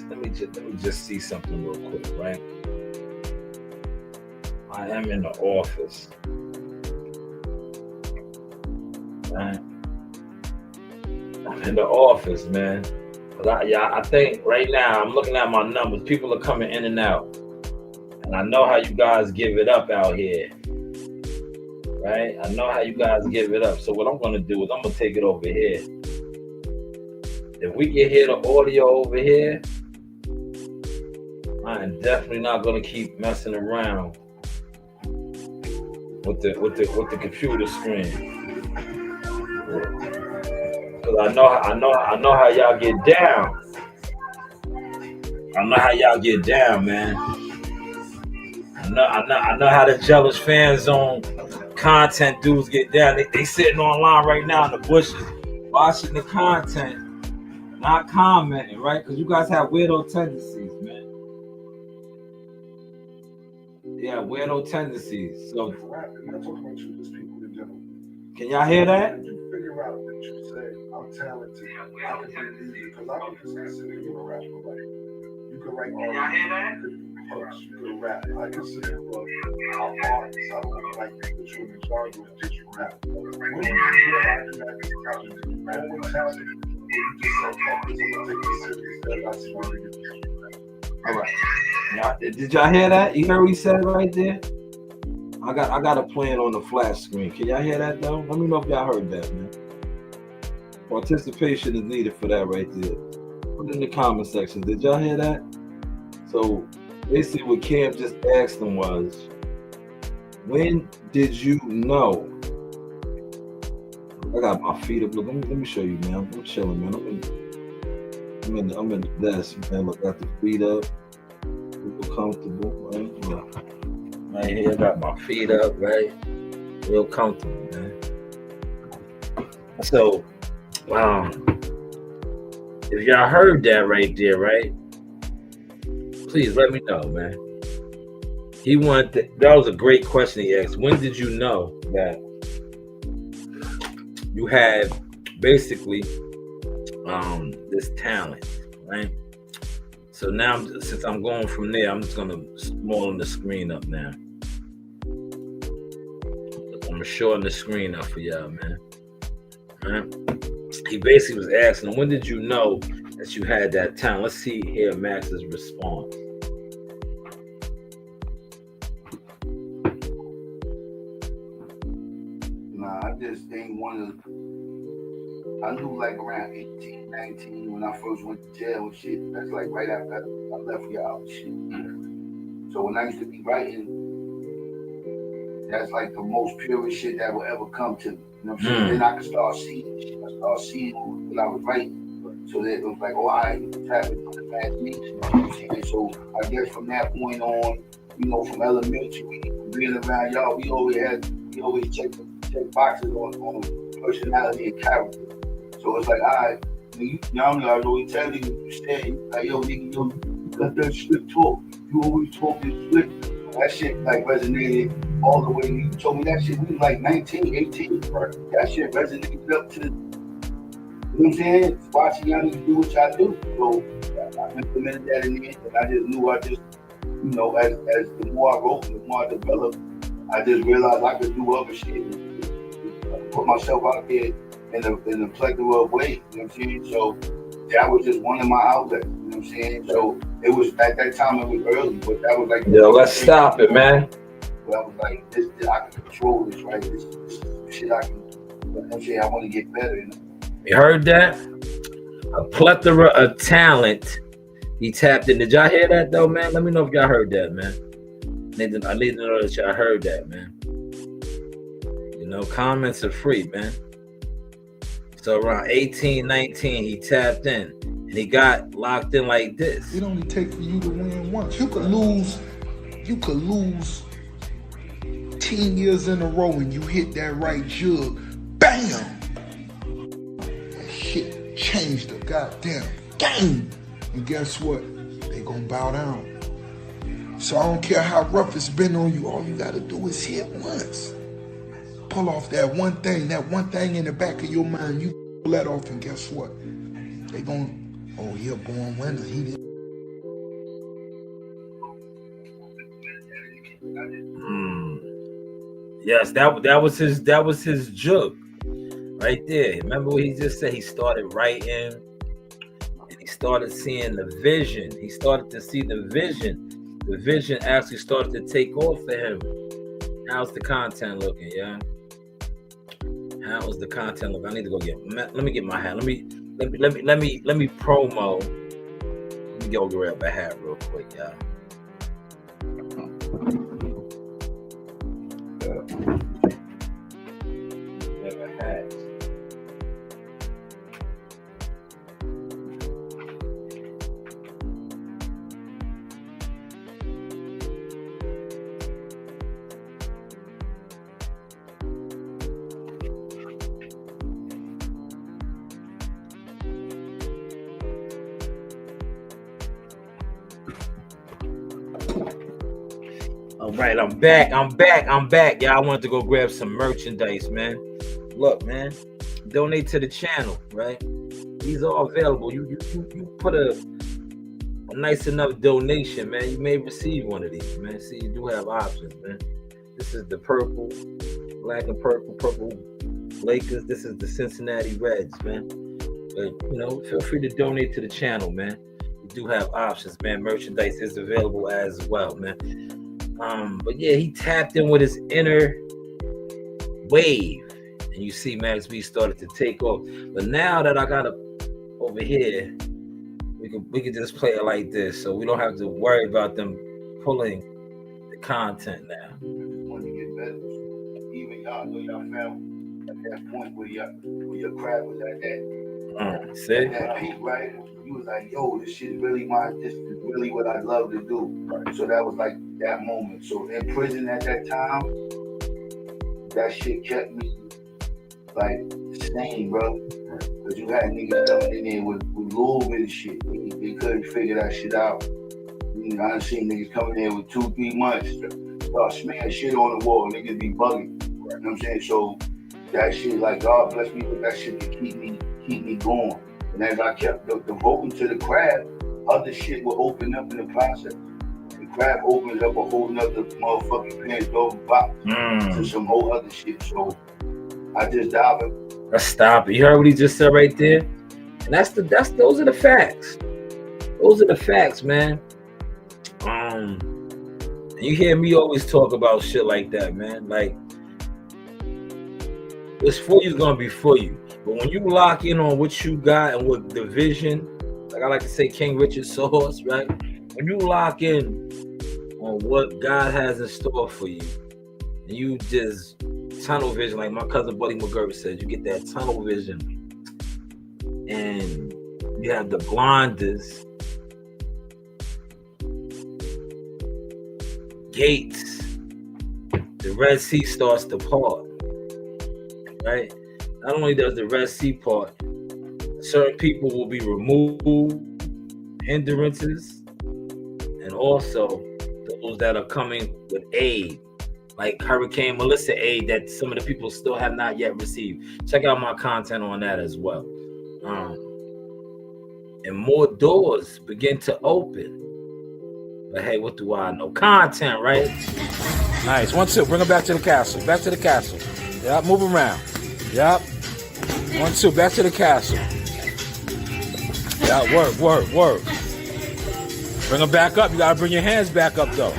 Let me just see something real quick, right? I am in the office. Right? I'm in the office, man. I think right now I'm looking at my numbers. People are coming in and out, and I know how you guys give it up out here, right? I know how you guys give it up. So what I'm gonna do is I'm gonna take it over here. If we can hear the audio over here, I am definitely not gonna keep messing around with the computer screen. Cause I know how y'all get down. I know how y'all get down, man. I know how the Jealous Fan Zone content dudes get down. They sitting online right now in the bushes, watching the content, not commenting, right? Cause you guys have weirdo tendencies, man. Yeah, weirdo tendencies. So I'm not talking about you, just people in general. can y'all hear that? You figure out that you say, I'm talented. I can do these, because I can just consider you a rapper. Like, you can write all you can punch, you can rap. I consider you an artist. I don't like that you're in charge of just rap. When you realize that you're always talented, you just say, fuck this, I'm gonna take this serious, then I see where we get. All right. Did y'all hear that? You heard what he said right there? I got a plan on the flash screen. Can y'all hear that though? Let me know if y'all heard that, man. Participation is needed for that right there. Put it in the comment section. Did y'all hear that? So basically what Cam just asked him was, when did you know? I got my feet up. Look, let me show you, man. I'm chilling, man. I'm in the desk, man. Look, got the feet up. Real comfortable, right? Yeah. Right here, got my feet up, right? Real comfortable, man. So, if y'all heard that right there, right? Please let me know, man. That was a great question he asked. When did you know that you had basically this talent, right? So now, since I'm going from there, I'm just gonna smallen the screen up now. I'm gonna shorten the screen up for y'all, man. All right? He basically was asking, when did you know that you had that talent? Let's see here Max's response. Nah, I just ain't one of. I knew like around 18, 19 when I first went to jail and shit. That's like right after I left y'all and shit. So when I used to be writing That's like the most purest shit that will ever come to me. You know what I'm saying? Then I could start seeing shit. I start seeing what I was writing. So that it was like, oh, I tap into the imagination. You know what I'm saying? So I guess from that point on, you know, from elementary, being around y'all, we always check boxes on personality and character. So it's like, all right, y'all know I was always telling you, you said, like, yo, nigga, you got that slick talk. You always talking slick. That shit like resonated all the way. You told me that shit when you was like 19, 18. Right. That shit resonated up to the, you know what I'm saying? Watching y'all niggas do what y'all do. So I implemented that in the end, and I just knew you know, as the more I wrote, the more I developed, I just realized I could do other shit. Put myself out there in a plethora of ways, you know what I'm saying? So that was just one of my outlets, you know what I'm saying? So it was, at that time it was early, but that was like... Yo, let's stop it, man. But I was like, this I can control this, right? This shit I can, you know what I'm saying? I want to get better. You know? You heard that? A plethora of talent. He tapped in. Did y'all hear that though, man? Let me know if y'all heard that, man. I need to know that y'all heard that, man. You know, comments are free, man. So around 18, 19, he tapped in. And he got locked in like this. It only takes for you to win once. You could lose 10 years in a row and you hit that right jug. Bam! That shit changed the goddamn game. And guess what? They gonna bow down. So I don't care how rough it's been on you. All you gotta do is hit once. Pull off that one thing in the back of your mind. You pull that off, and guess what? They gonna, oh, he a born winner. He did. Yes, that was his jug right there. Remember what he just said? He started writing. He started seeing the vision. He started to see the vision. The vision actually started to take off for him. How's the content looking, yeah? How's the content look? I need to go let me get my hat. Let me promo. Let me go grab a hat real quick, y'all. Grab a hat. All right, I'm back. Y'all, I wanted to go grab some merchandise, man. Look, man, donate to the channel, right? These are all available. You put a nice enough donation, man. You may receive one of these, man. See, you do have options, man. This is the purple, black and purple Lakers. This is the Cincinnati Reds, man. But, you know, feel free to donate to the channel, man. We do have options, man. Merchandise is available as well, man. But yeah, he tapped in with his inner wave, and you see Max B started to take off. But now that I got it over here, we could just play it like this, so we don't have to worry about them pulling the content now. When you get better, even y'all know y'all found at that point where your craft was at that peak, right? You was like, yo, this is really what I love to do. Right. So that was like that moment. So in prison at that time, that shit kept me like sane, bro. Because you had niggas coming in there with a little bit of shit. They couldn't figure that shit out. You know, I done seen niggas coming in with 2-3 months, start smearing shit on the wall, niggas be bugging. You know what I'm saying? So that shit, like, God bless me with that shit to keep me going. And as I kept devoting to the craft, other shit would open up in the process. The craft opens up a whole nother motherfucking Pandora's box to some whole other shit. So I just dive in. Let's stop it. You heard what he just said right there? And those are the facts. Those are the facts, man. You hear me always talk about shit like that, man. Like, what's for you is gonna be for you. But when you lock in on what you got and what the vision, like I like to say, King Richard sauce, right? When you lock in on what God has in store for you, and you just tunnel vision, like my cousin Buddy McGurk said, you get that tunnel vision, and you have the blinders, gates, the Red Sea starts to part, right? Not only does the Red Sea part, certain people will be removed, hindrances, and also those that are coming with aid, like Hurricane Melissa aid that some of the people still have not yet received. Check out my content on that as well. And more doors begin to open. But hey, what do I know? Content, right? Nice. 1, 2. Bring her back to the castle. Back to the castle. Yep. Move around. Yep. 1, 2. Back to the castle. Yeah. Work. Bring her back up. You gotta bring your hands back up though.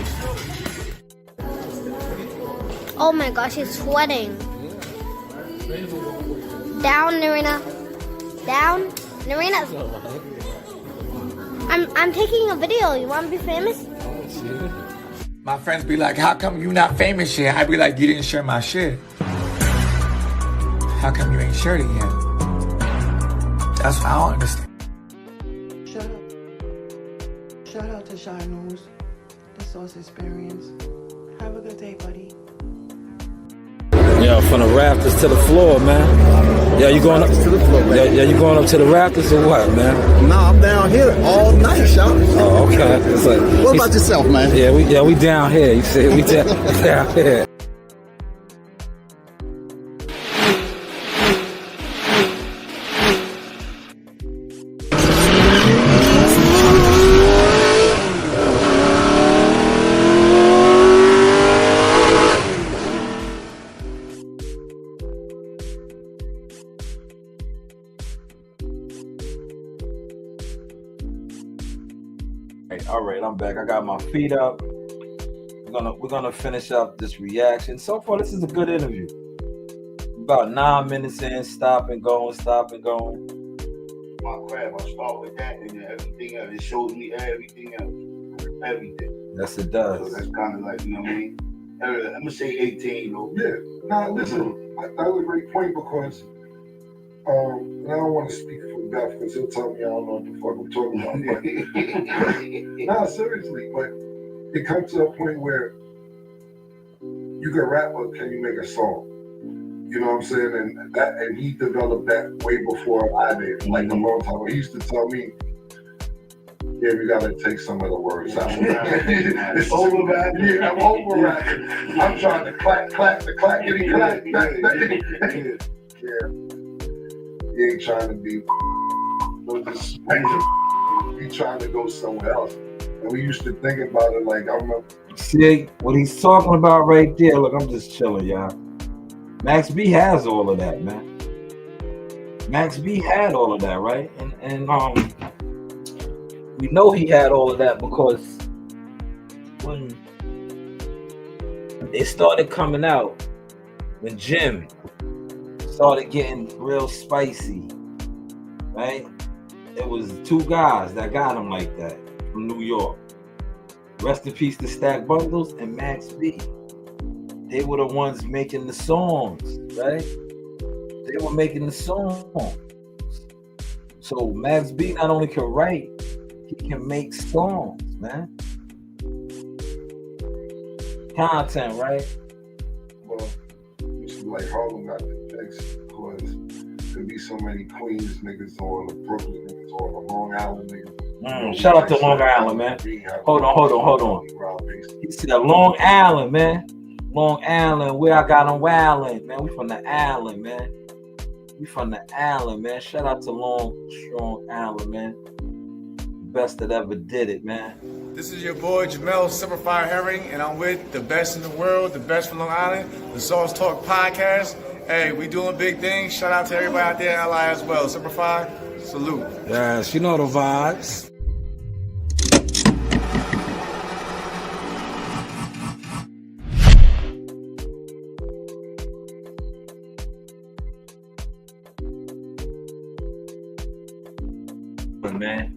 Oh my gosh, he's sweating. Down, Narina. Down, Narina. I'm taking a video. You want to be famous? My friends be like, how come you not famous yet? I be like, you didn't share my shit. How come you ain't shared it yet? That's what I don't understand. Shout out to Shanewz, the Sauce Experience. Have a good day, buddy. Yo, from the rafters to the floor, man. Yeah, you going up to the floor, man. Yeah, you going up to the rafters or what, man? Nah, I'm down here all night, Sean. Oh, okay. It's like, what about yourself, man? Yeah, we down here. You see, we down here. All right, I'm back. I got my feet up. We're gonna finish up this reaction. So far, this is a good interview. About 9 minutes in, stop and go. My crab, I start with that, and then everything else. It shows me everything else. Everything. Yes, it does. So that's kind of like, you know what I mean? I'm gonna say 18, though. Yeah. Now listen, that was a great point because and I don't want to speak for Beth because he'll tell me I don't know what the fuck I'm talking about. But seriously, but it comes to a point where you can rap, but can you make a song? You know what I'm saying? And he developed that way before I did, like a long time ago. He used to tell me, yeah, we gotta take some of the words out. It's over rapping. Yeah, I'm over rapping. I'm trying to clack, kitty clack. Yeah. He ain't trying to be he trying to go somewhere else. And we used to think about it like, I remember. See what he's talking about right there. Look, I'm just chilling, y'all. Max B has all of that, man. Max B had all of that, right? And we know he had all of that because when they started coming out, when Jim started getting real spicy, right? It was 2 guys that got him like that from New York. Rest in peace to Stack Bundles and Max B. They were the ones making the songs, right? They were making the songs. So Max B not only can write, he can make songs, man. Content, right? Well, it's like Harlem got the fix because there be so many Queens niggas or the Brooklyn niggas or the Long Island niggas. Shout out to Long Island, man. Hold on. He said Long Island, man. Long Island, where I got on wildin', man. We from the island, man. Shout out to Long Strong Island, man. Best that ever did it, man. This is your boy Jamel Simplified Herring, and I'm with the best in the world, the best from Long Island, the Sauce Talk Podcast. Hey, we doing big things. Shout out to everybody out there in LI as well. Simplified, salute. Yes, you know the vibes. Man,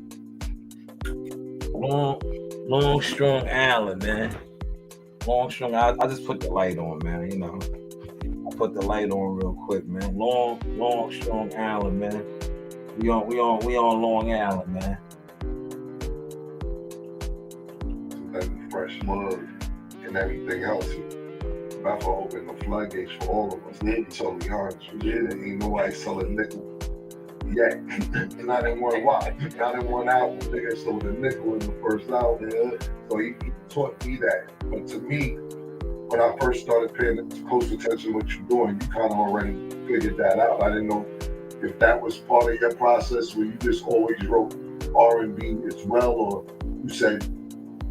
Long Strong Island, man. Long strong. I just put the light on, man. You know, I put the light on real quick, man. Long strong Island, man. We on Long Island, man. That fresh mud and everything else. About to open the floodgates for all of us. It's totally hard. Ain't nobody selling nickel yet. And I didn't want to watch. I didn't want album. Nigga sold a nickel in the first album. So he taught me that. But to me, when I first started paying close attention to what you're doing, you kind of already figured that out. I didn't know if that was part of your process where you just always wrote R&B as well, or you said,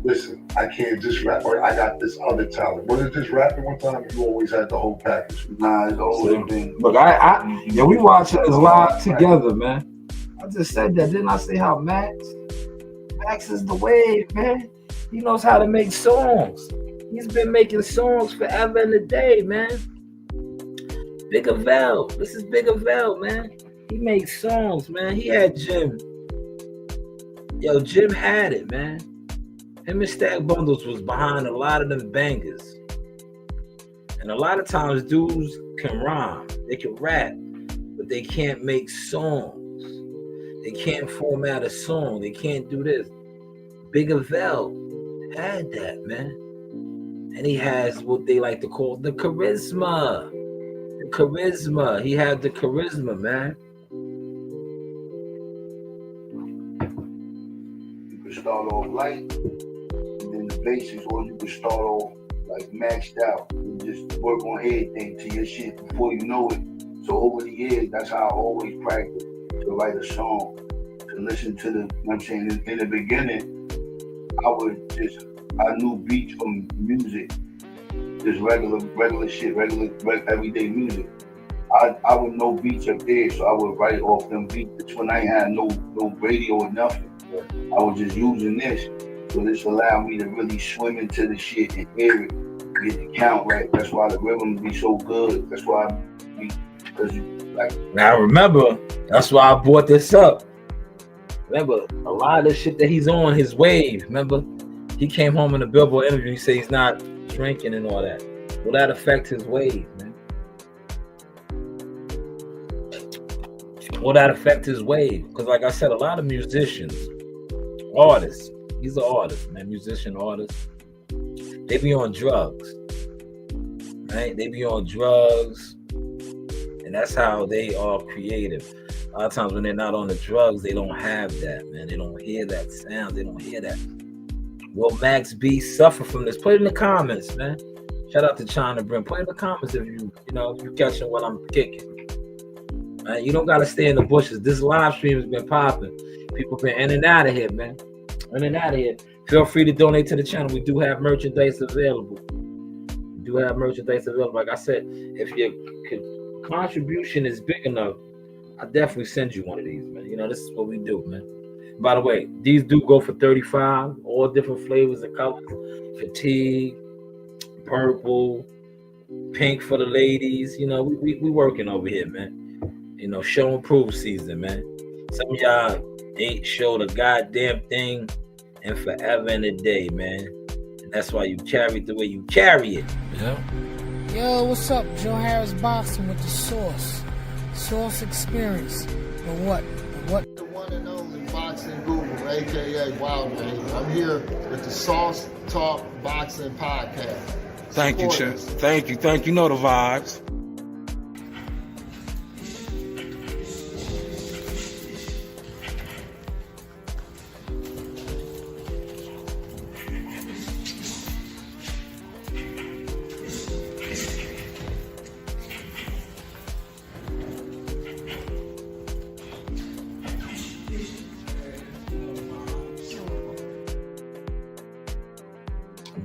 listen, I can't just rap, or I got this other talent. Was it just rapping one time, or you always had the whole package? Nah, it's always been. Look, yeah, we watching this live together, man. I just said that, didn't I say how Max is the wave, man. He knows how to make songs. He's been making songs forever and a day, man. Big Avell, this is Big Avell, man. He makes songs, man. He had Jim. Yo, Jim had it, man. Him and Stack Bundles was behind a lot of them bangers. And a lot of times dudes can rhyme, they can rap, but they can't make songs. They can't format a song. They can't do this. Big Avell had that, man. And he has what they like to call the charisma. The charisma. He had the charisma, man. You can start off light, and then the basics, or you can start off like maxed out and just work on everything to your shit before you know it. So over the years, that's how I always practice to write a song, to listen to the, you know what I'm saying? In the beginning, I knew beats from music, just regular shit, everyday music. I would know beats up there, so I would write off them beats. That's when I ain't had no radio or nothing. I was just using this. So this allowed me to really swim into the shit and hear it, get the count right. That's why the rhythm be so good. That's why Now remember, that's why I brought this up. Remember, a lot of the shit that he's on, his wave, remember? He came home in a Billboard interview, he said he's not drinking and all that. Will that affect his wave, man? Will that affect his wave? Because like I said, a lot of musicians, artists, these are artists, man, musician artists, they be on drugs, right? They be on drugs, and that's how they are creative. A lot of times when they're not on the drugs, they don't have that, man. They don't hear that sound. They don't hear that. Will Max B suffer from this? Put it in the comments, man. Shout out to China Brim. Put it in the comments if you catching what I'm kicking. Man, you don't gotta stay in the bushes. This live stream has been popping. People been in and out of here, man. In and out of here. Feel free to donate to the channel. We do have merchandise available. Like I said, if your contribution is big enough, I definitely send you one of these, man. You know, this is what we do, man. By the way, these do go for $35, all different flavors and colors. Fatigue, purple, pink for the ladies. You know, we working over here, man. You know, show and prove season, man. Some of y'all ain't showed a goddamn thing in forever and a day, man. And that's why you carry it the way you carry it. Yeah. Yo, what's up? Joe Harris Boxing with the Source Experience. But what? The one and only Boxing Guru, aka Wild Man. I'm here with the Sauce Talk Boxing Podcast. Thank you, Chip. Thank you. You know the vibes.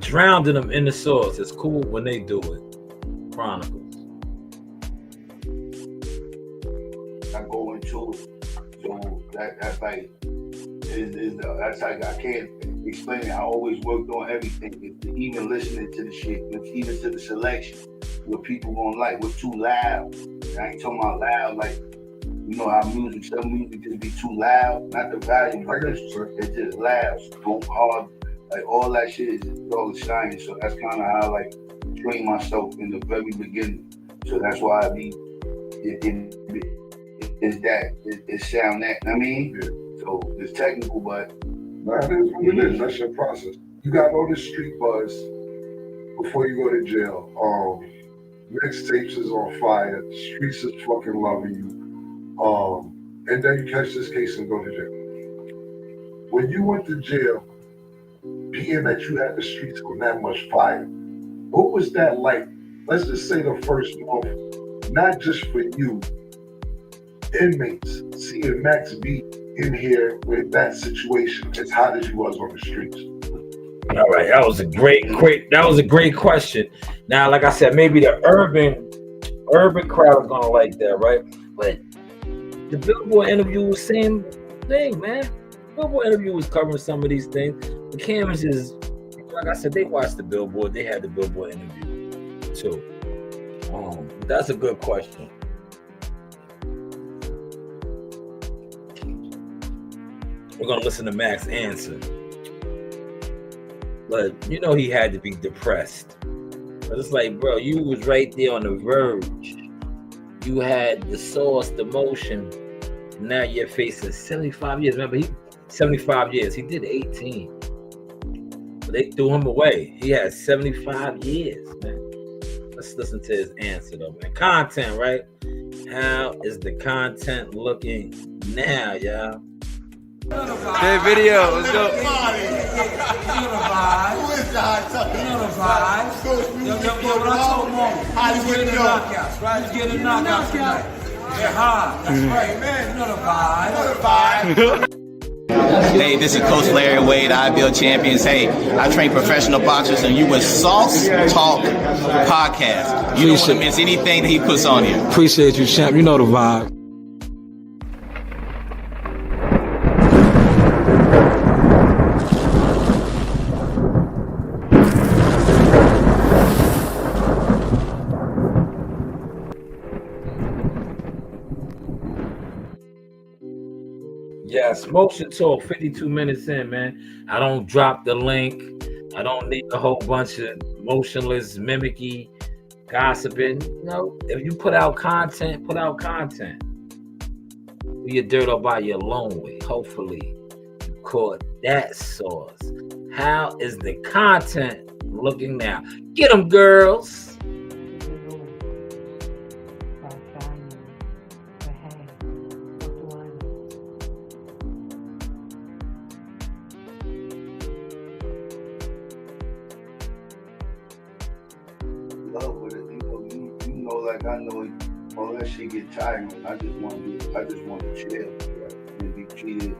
Drowning them in the sauce. It's cool when they do it. Chronicles. I go into it. So that's like, that's like, I can't explain it. I always worked on everything. Even listening to the shit, even to the selection, what people gonna like, what's too loud. I ain't talking about loud, like, you know how some music just be too loud, not the volume, but it's just loud, go hard. Like all that shit is all shining. So that's kind of how I like train myself in the very beginning. So that's why I be it's sound that. I mean, so it's technical, but nah, it is what it is. That's your process. You got all this street buzz before you go to jail. Mixtapes is on fire. The streets is fucking loving you. And then you catch this case and go to jail. When you went to jail, being that you had the streets on that much fire, what was that like? Let's just say the first month, not just for you, inmates, seeing Max B in here with that situation as hot as he was on the streets. All right, that was a great question. Now, like I said, maybe the urban crowd is gonna like that, right? But the Billboard interview was same thing, man. Billboard interview was covering some of these things. The cameras is, like I said, they watched the Billboard. They had the Billboard interview too. That's a good question. We're gonna listen to Max answer. But you know he had to be depressed. But it's like, bro, you was right there on the verge. You had the source, the motion. Now you're facing 75 years. Remember, 75 years. He did 18. But they threw him away. He had 75 years, man. Let's listen to his answer, though, man. Content, right? How is the content looking now, y'all? Hey, video, let's go. You know the vibes. Who is the hot tucker? You know the vibes. Yo, what I told Mo, he's getting knockouts, right? He's getting knockouts tonight. They're hard. That's right, man. You know the vibes. You know the vibes. Hey, this is Coach Larry Wade, IBL Champions. Hey, I train professional boxers, and you with Sauce Talk Podcast. You don't want to miss anything that he puts on here. Appreciate you, champ. You know the vibe. Yes, Motion Talk, 52 minutes in, man. I don't drop the link. I don't need a whole bunch of motionless, mimicky, gossiping. You know, if you put out content, put out content. Do your dirt all by your own way. Hopefully, you caught that sauce. How is the content looking now? Get them, girls. Like I know all that shit get tiring. I just want to chill, right? And be treated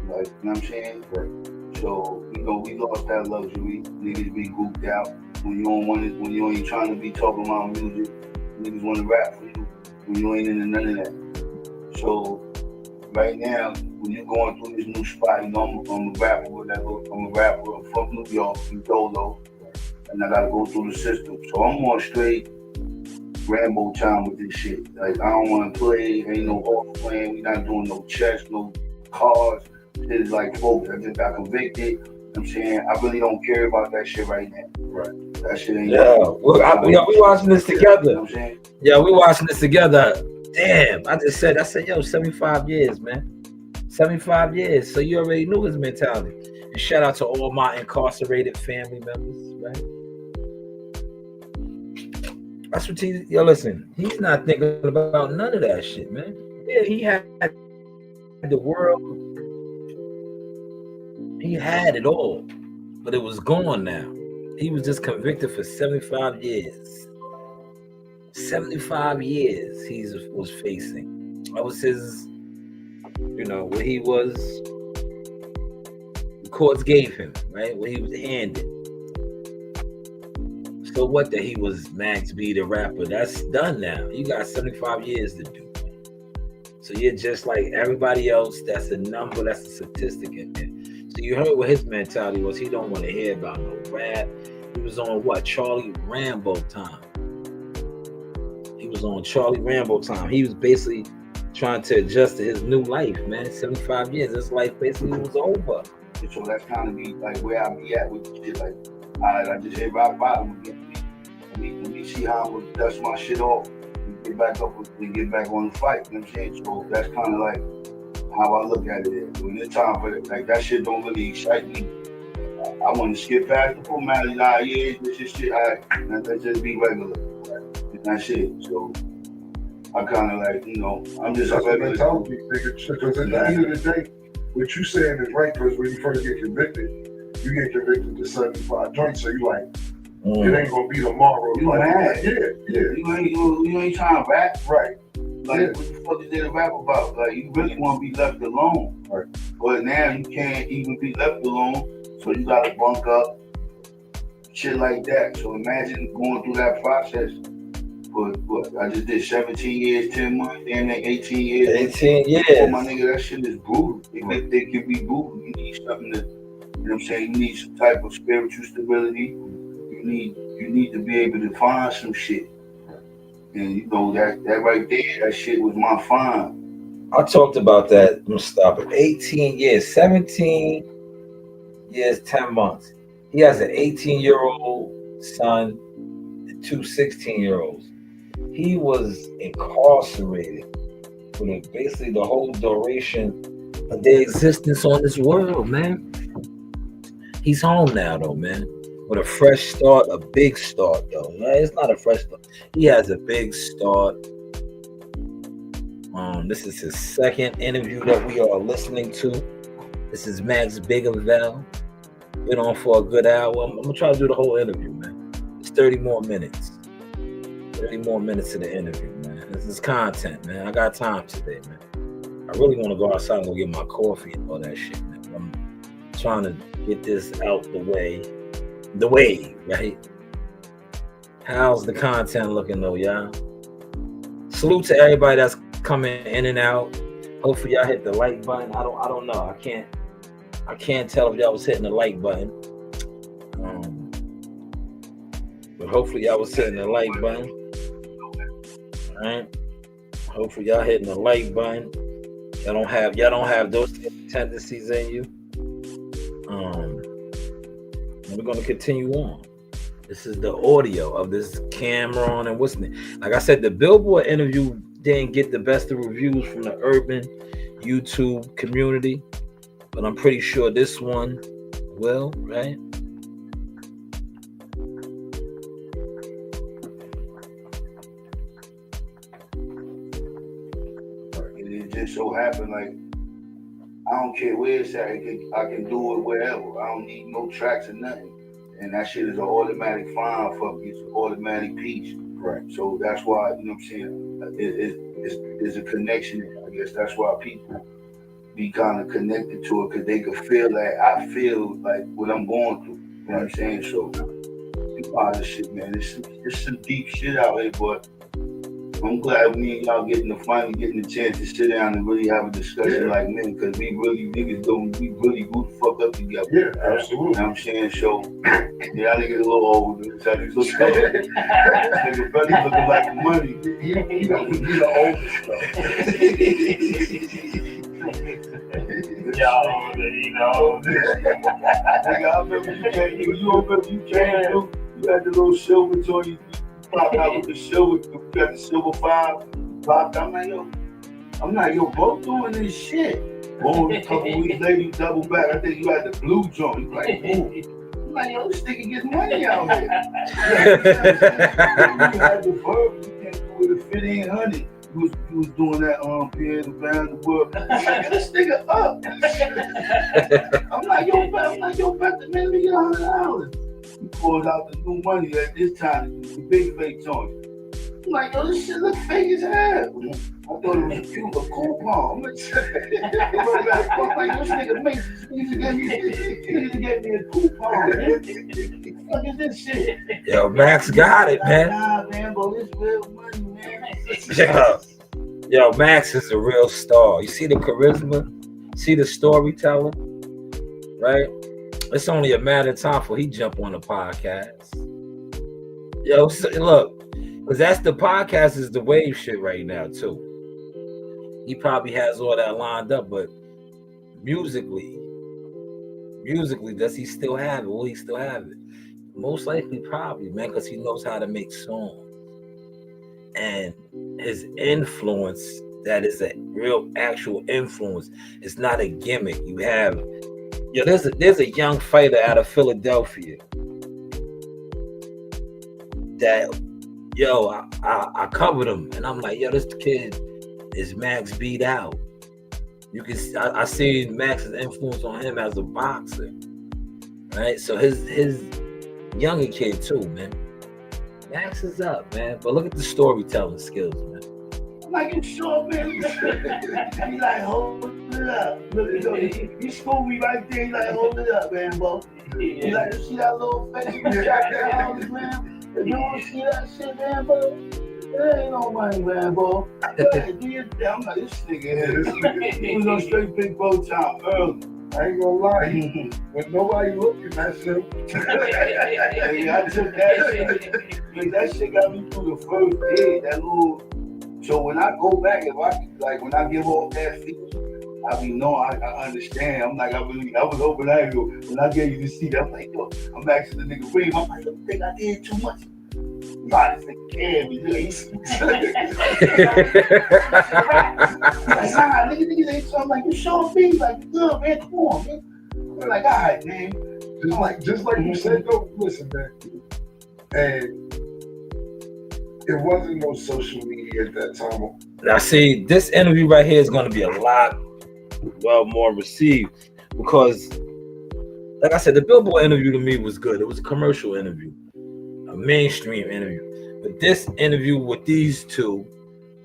like, you know what I'm saying? Right. So, you know, we lost that luxury. Niggas be gooped out. When you ain't trying to be talking about music, niggas want to rap for you. When you ain't into none of that. So, right now, when you're going through this new spot, you know, I'm a rapper, whatever. I'm a rapper from New York, from Dolo. And I gotta go through the system. So I'm on straight Rambo time with this shit. Like, I don't want to play. Ain't no off playing. We not doing no checks, no cards. Shit is like, folks, I just got convicted. You know what I'm saying? I really don't care about that shit right now. Right. That shit ain't. We watching this together. You know what I'm saying? Yeah, we watching this together. Damn, I said, yo, 75 years, man. 75 years. So you already knew his mentality. And shout out to all my incarcerated family members, right? That's what listen, he's not thinking about none of that shit, man. Yeah, he had the world. He had it all, but it was gone now. He was just convicted for 75 years. 75 years he was facing. That was his, you know, what he was, the courts gave him, right? What he was handed. So what that he was Max B the rapper, that's done now. You got 75 years to do. So you're just like everybody else. That's a number, that's a statistic in there. So you heard what his mentality was. He don't want to hear about no rap. He was on what? Charlie Rambo time. He was on Charlie Rambo time. He was basically trying to adjust to his new life, man. 75 years. His life basically was over. So that's kind of be like where I be at with the shit. Like, alright, I just hit rock bottom again. Let me see how I'm gonna dust my shit off and get back up and get back on the fight. You know what I'm saying? So that's kind of like how I look at it. When it's time for it, like that shit don't really excite me. I want to skip past the formality. Nah, yeah, this is shit. Let's just be regular. And that's it. So I kind of like, you know, I'm just That's a what regular. mentality, nigga. Because at the end of the day, what you saying is right. Because when you first get convicted, you get convicted to 75 joints. So you like, it ain't gonna be tomorrow. You like, mad? Yeah. You ain't trying to rap, right? Like, what the fuck is there to rap about? Like, you really want to be left alone, right? But now you can't even be left alone, so you gotta bunk up, shit like that. So imagine going through that process. But I just did 17 years, 10 months, then 18 years. 18 years. Oh, my nigga, that shit is brutal. It can be brutal. You need something to, you know what I'm saying? You need some type of spiritual stability. You need to be able to find some shit. And you know that right there, that shit was my find. I talked about that. I'm gonna stop it. 18 years, 17 years, 10 months. He has an 18-year-old son and two 16-year-olds. He was incarcerated for basically the whole duration of their existence on this world, man. He's home now, though, man. With a fresh start, a big start, though. It's not a fresh start. He has a big start. This is his second interview that we are listening to. This is Max Biggerville. Been on for a good hour. I'm gonna try to do the whole interview, man. It's 30 more minutes. 30 more minutes of the interview, man. This is content, man. I got time today, man. I really want to go outside and go get my coffee and all that shit, man. I'm trying to get this out the way. Right? How's the content looking though, y'all? Salute to everybody that's coming in and out. Hopefully y'all hit the like button. I don't know. I can't tell if y'all was hitting the like button. But hopefully y'all was hitting the like button. All right. Hopefully y'all hitting the like button. Y'all don't have those tendencies in you. We're gonna continue on. This is the audio of this Cameron and what's name. Like I said, the Billboard interview didn't get the best of reviews from the urban YouTube community, but I'm pretty sure this one will, right? It just so happened, like, I don't care where it's at. I can do it wherever. I don't need no tracks or nothing. And that shit is an automatic fine for me. It's an automatic piece. Right. So that's why, you know what I'm saying, it's a connection. I guess that's why people be kind of connected to it, because they can feel that I feel like what I'm going through. You know what I'm saying? So, all this shit, man. It's some deep shit out here, but I'm glad me and y'all finally getting the chance to sit down and really have a discussion like men, because we really grew the fuck up together. Yeah, absolutely. You know what I'm saying? So, yeah, I niggas a little older. So he's looking nigga Buddy's looking like money. He the oldest, Nigga, I remember you had the little silver toy. You popped out with the silver. You got the silver 5. Popped out. I'm like, yo, both doing this shit. Boom, a couple weeks later, you double back. I think you had the blue joint. You like, boom. I'm like, yo, this nigga gets money out here. You had the verb. You can't do it at 1500. You was doing that piano around the world. I'm like, get this nigga up. I'm like, yo, bet the man, get $100. He pulled out the new money at this time, the big fake joint. I'm like, yo, this shit look fake as hell. I thought it was a coupon. I'm like, this nigga makes, he needs to get me a coupon. What the fuck is this shit? Yo, Max got it, man. Nah, man, bro, this real money, man. Yo, Max is a real star. You see the charisma? See the storytelling? Right? It's only a matter of time before he jump on the podcast. Yo, look, because that's the podcast is the wave shit right now, too. He probably has all that lined up, but musically, musically, does he still have it? Will he still have it? Most likely, probably, man, because he knows how to make songs. And his influence, that is a real actual influence. It's not a gimmick. You have, there's a young fighter out of Philadelphia that, I covered him, and I'm like, this kid is Max beat out. You can, I see Max's influence on him as a boxer, right? So his younger kid too, man. Max is up, man. But look at the storytelling skills, man. Like you sure, man. He like, hold it up. Look, he schooled me right there. He like, hold it up, man, bro. He like, you see that little face? Man? You don't see that shit, man, bro? It ain't no money, man, bro. Hey, do your thing. I'm like, this nigga here. He was on straight big bow time early. I ain't gonna lie, when nobody looking, that shit. Hey, I took that shit. That shit got me through the first day. That little. So when I go back, when I give off that feature, I be knowing I understand. I'm like, I was hoping when I gave you the seat, I'm like, yo, I'm asking the nigga Reem. I'm like, I think I did too much. Nah, this nigga can't be good. He's like, nah, niggas ain't something like, you showing me, like, good, man, come on, man. I'm like, all right, man. Just like you said, though, listen, man. And it wasn't no social media at that time. Now, see, this interview right here is going to be a lot more received because, like I said, the Billboard interview to me was good. It was a commercial interview, a mainstream interview. But this interview with these two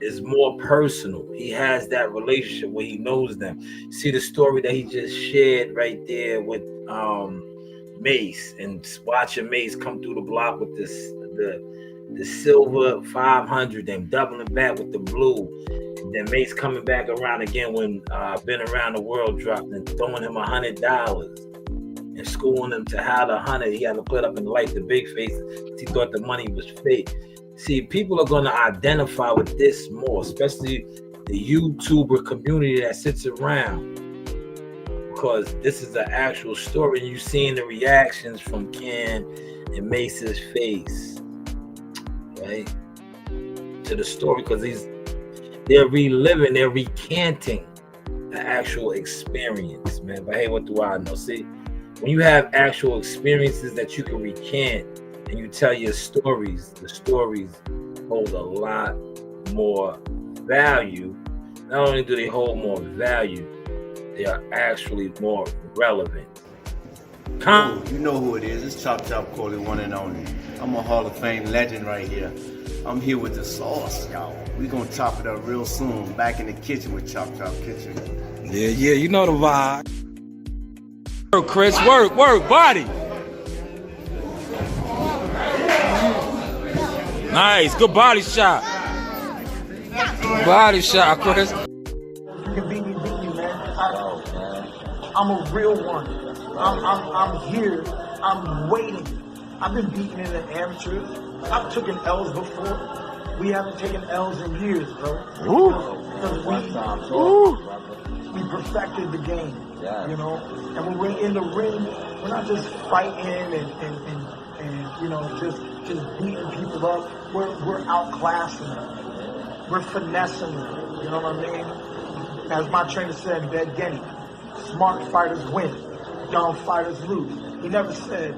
is more personal. He has that relationship where he knows them. See the story that he just shared right there with Mase, and watching Mase come through the block with the silver 500, then doubling back with the blue, and then Mase coming back around again when Been Around the World dropped, and throwing him $100 and schooling him to how the 100 he had to put up in the light, the big face, he thought the money was fake. See, people are going to identify with this more, especially the YouTuber community that sits around, because this is an actual story, and you're seeing the reactions from Ken and Mace's face, right, to the story, because they're reliving, they're recanting the actual experience, man. But hey, what do I know? See, when you have actual experiences that you can recant and you tell your stories, the stories hold a lot more value. Not only do they hold more value, they are actually more relevant. You know who it is. It's Chop Chop Corley, one and only. I'm a Hall of Fame legend right here. I'm here with the sauce, y'all. We're gonna chop it up real soon. Back in the kitchen with Chop Chop Kitchen. Yeah, you know the vibe. Work, Chris, work, body. Nice, good body shot. Body shot, Chris. You can beat me, man. I'm a real one. I'm here. I'm waiting. I've been beaten in the amateur. I've taken L's before. We haven't taken L's in years, bro. Because we perfected the game, you know. And when we're in the ring, we're not just fighting and you know, just beating people up. We're outclassing them. We're finessing them. You know what I mean? As my trainer said, Bed Genny, smart fighters win, dumb fighters lose. He never said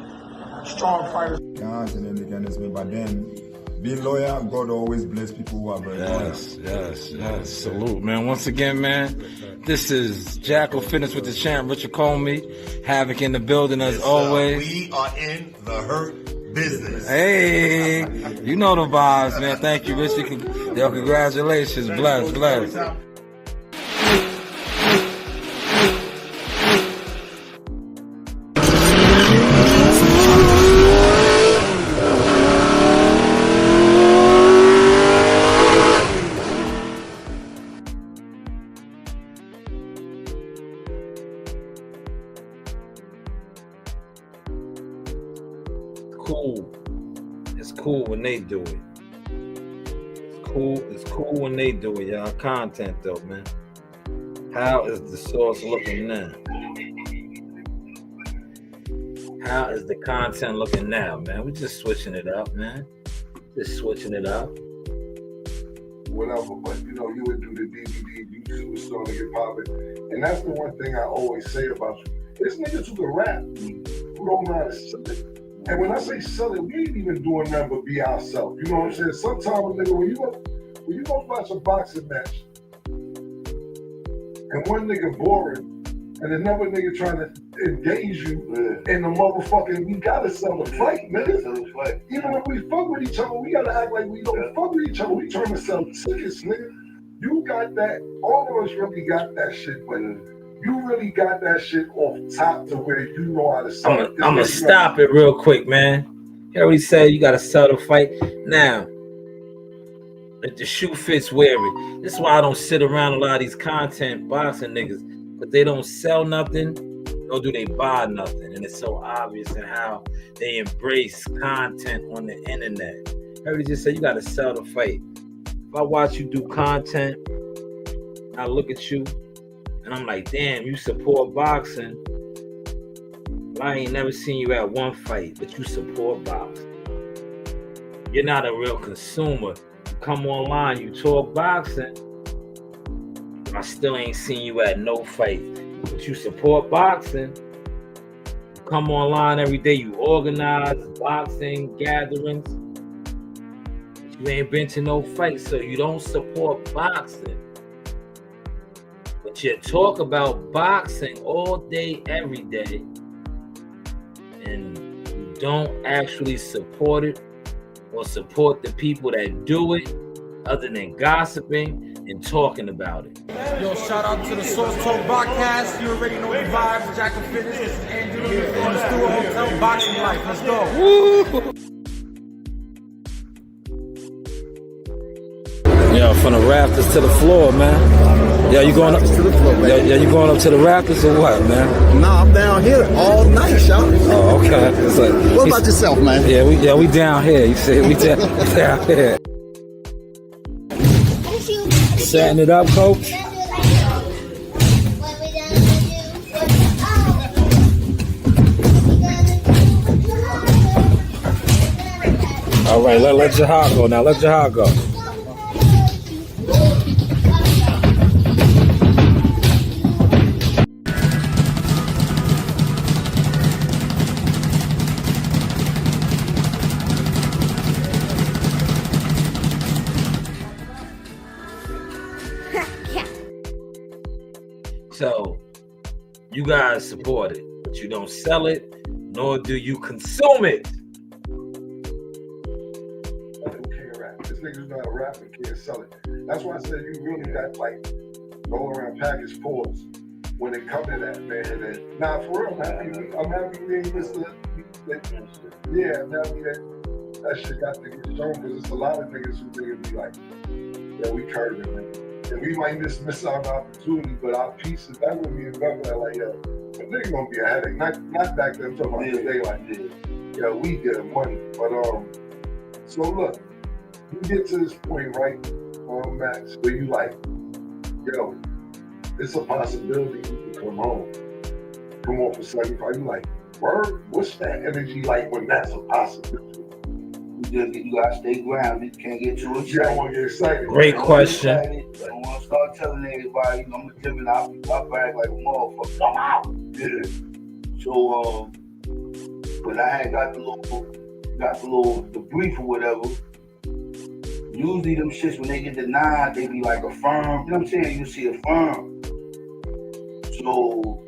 strong fighters. But then, being loyal, God always bless people who are very loyal. Yes. Salute, man. Once again, man, this is Jackal Fitness with the champ, Richard Comey. Havoc in the building as always. We are in the hurt business. Hey, you know the vibes, man. Thank you, Richard. Yo, congratulations. Bless. It's cool when they do it. It's cool when they do it, y'all. Content though, man. How is the sauce looking now? How is the content looking now, man? We're just switching it up, man. Just switching it up. Whatever, but you know, you would do the DVD, you superstar to get popping. And that's the one thing I always say about you. It's niggas who can rap, who don't know how to sell it. And when I say sell it, we ain't even doing nothing but be ourselves. You know what I'm saying? Sometimes a nigga, when you go watch a boxing match, and one nigga boring, and another nigga trying to engage you in the motherfucking, we gotta sell the fight, nigga. Even if we fuck with each other, we gotta act like we don't fuck with each other. We trying to sell tickets, nigga. You got that, all of us really got that shit, but you really got that shit off top to where you know how to sell it. I'm gonna stop it real quick, man. You already said you gotta sell the fight. Now, if the shoe fits, wear it. This is why I don't sit around a lot of these content boxing niggas. But they don't sell nothing, nor do they buy nothing. And it's so obvious in how they embrace content on the internet. Everybody just say you gotta sell the fight. If I watch you do content, I look at you, and I'm like, damn, you support boxing. But I ain't never seen you at one fight, but you support boxing. You're not a real consumer. You come online, you talk boxing, I still ain't seen you at no fight. But you support boxing. You come online every day. You organize boxing gatherings. You ain't been to no fight, so you don't support boxing. But you talk about boxing all day, every day. And you don't actually support it or support the people that do it other than gossiping and talking about it. Yo, shout out to the Source Talk Podcast. You already know the vibes. Jack and Fitness. This is Andrew in the Stewart Hotel Boxing Life. Let's go. Woo! Yo, from the rafters to the floor, man. Yo, you going up to the floor, man? Yeah, you going up to the rafters or what, man? Nah, I'm down here all night, y'all. Oh, okay. It's like, what about yourself, man? Yeah, we down here. You see, we down here. Setting it up, coach. All right, let your heart go now. Let your heart go. So, you guys support it, but you don't sell it, nor do you consume it. Who can't rap? This nigga's not a rapper, can't sell it. That's why I said you really got like go around package pause when it come to that, man. And nah, for real, I'm happy we ain't missed it. Yeah, I'm happy that shit got to get shown because there's a lot of niggas who niggas be like, yeah, we curving, man. And we might just miss out on the opportunity, but our pieces, that would be enough. Like, yo, the nigga gonna be a headache. Not back then, I'm talking about today, like, yo, we get money. But, so look, you get to this point, right, Max, where you like, yo, it's a possibility you can come home. Come on for 75. You like, word? What's that energy like when that's a possibility? You gotta stay grounded. You can't get too excited. You don't want to get excited. Great question. I don't want to start telling everybody, I'm a gym and I'll back like a motherfucker. Come out. Yeah. So, when I had got the brief or whatever, usually them shits, when they get denied, they be like affirmed. You know what I'm saying? You see affirmed. So,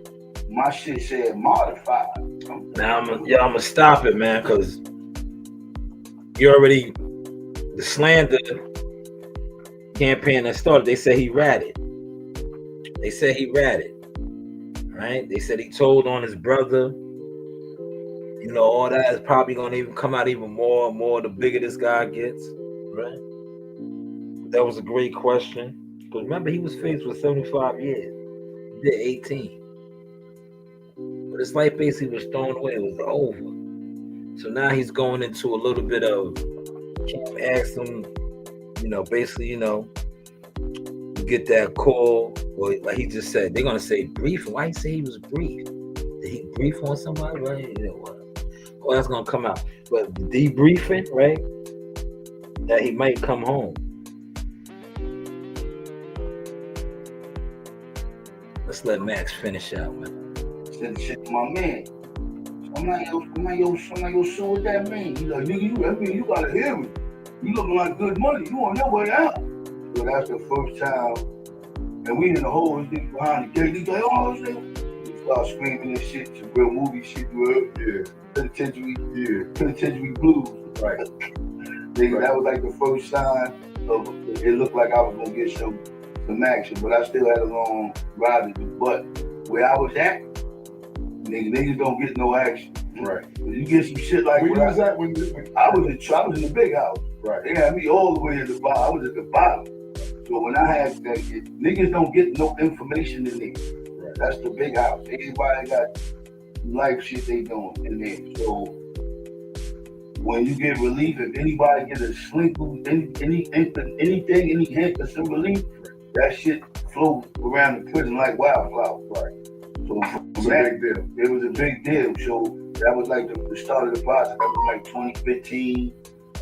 my shit said modified. Now, I'm gonna stop it, man, because you already, the slander campaign that started, they said he ratted. Right? They said he told on his brother. You know, all that is probably gonna even come out even more and more the bigger this guy gets, right? That was a great question. Because remember, he was faced with 75 years. He did 18. But his life basically was thrown away. It was over. So now he's going into a little bit of, Cam asked him, basically, you get that call, or like he just said, they're going to say brief. Why he say he was brief? Did he brief on somebody? Right? Oh, that's gonna come out. But debriefing, right? That he might come home. Let's let Max finish out, man. Said the shit to my man. I'm like, yo, so what that mean? He's like, nigga, that mean you gotta hear me. You looking like good money. You on your way out. So that's the first time. And we in the hole, this nigga behind the gate. He's like, oh, this nigga. He start screaming this shit, some real movie shit, bro. Yeah. Penitentiary blues. Right. Nigga, that was like the first sign of it looked like I was gonna get some action, but I still had a long ride to do. But where I was at, niggas don't get no action. Right. You get some shit like when was that? When I was in the big house. Right. They had me all the way at the bottom. I was at the bottom. So when I had that, niggas don't get no information in there. Right. That's the big house. Everybody got life shit they doing in there. So when you get relief, if anybody get a slinkle, anything, any hint of some relief, that shit flows around the prison like wildflower. Right. So from that, it was a big deal. So that was like the start of the process. That was like 2015,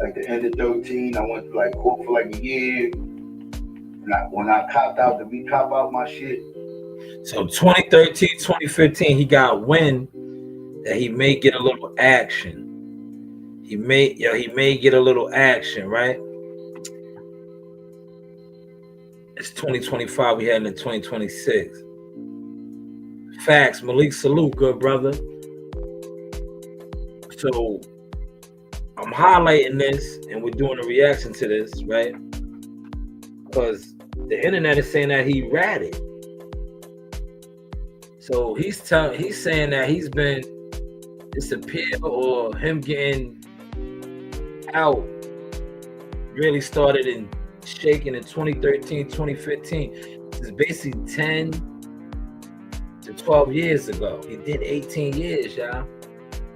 like the end of 13. I went to like court for like a year. When I copped out my shit. So 2013, 2015, he got wind that he may get a little action. He may get a little action, right? It's 2025. We heading to 2026. Facts, Malik. Salute, good brother. So I'm highlighting this, and we're doing a reaction to this, right? Because the internet is saying that he ratted. So he's saying that he's been disappeared, or him getting out really started in shaking in 2013, 2015. It's basically 10 to 12 years ago. He did 18 years, y'all.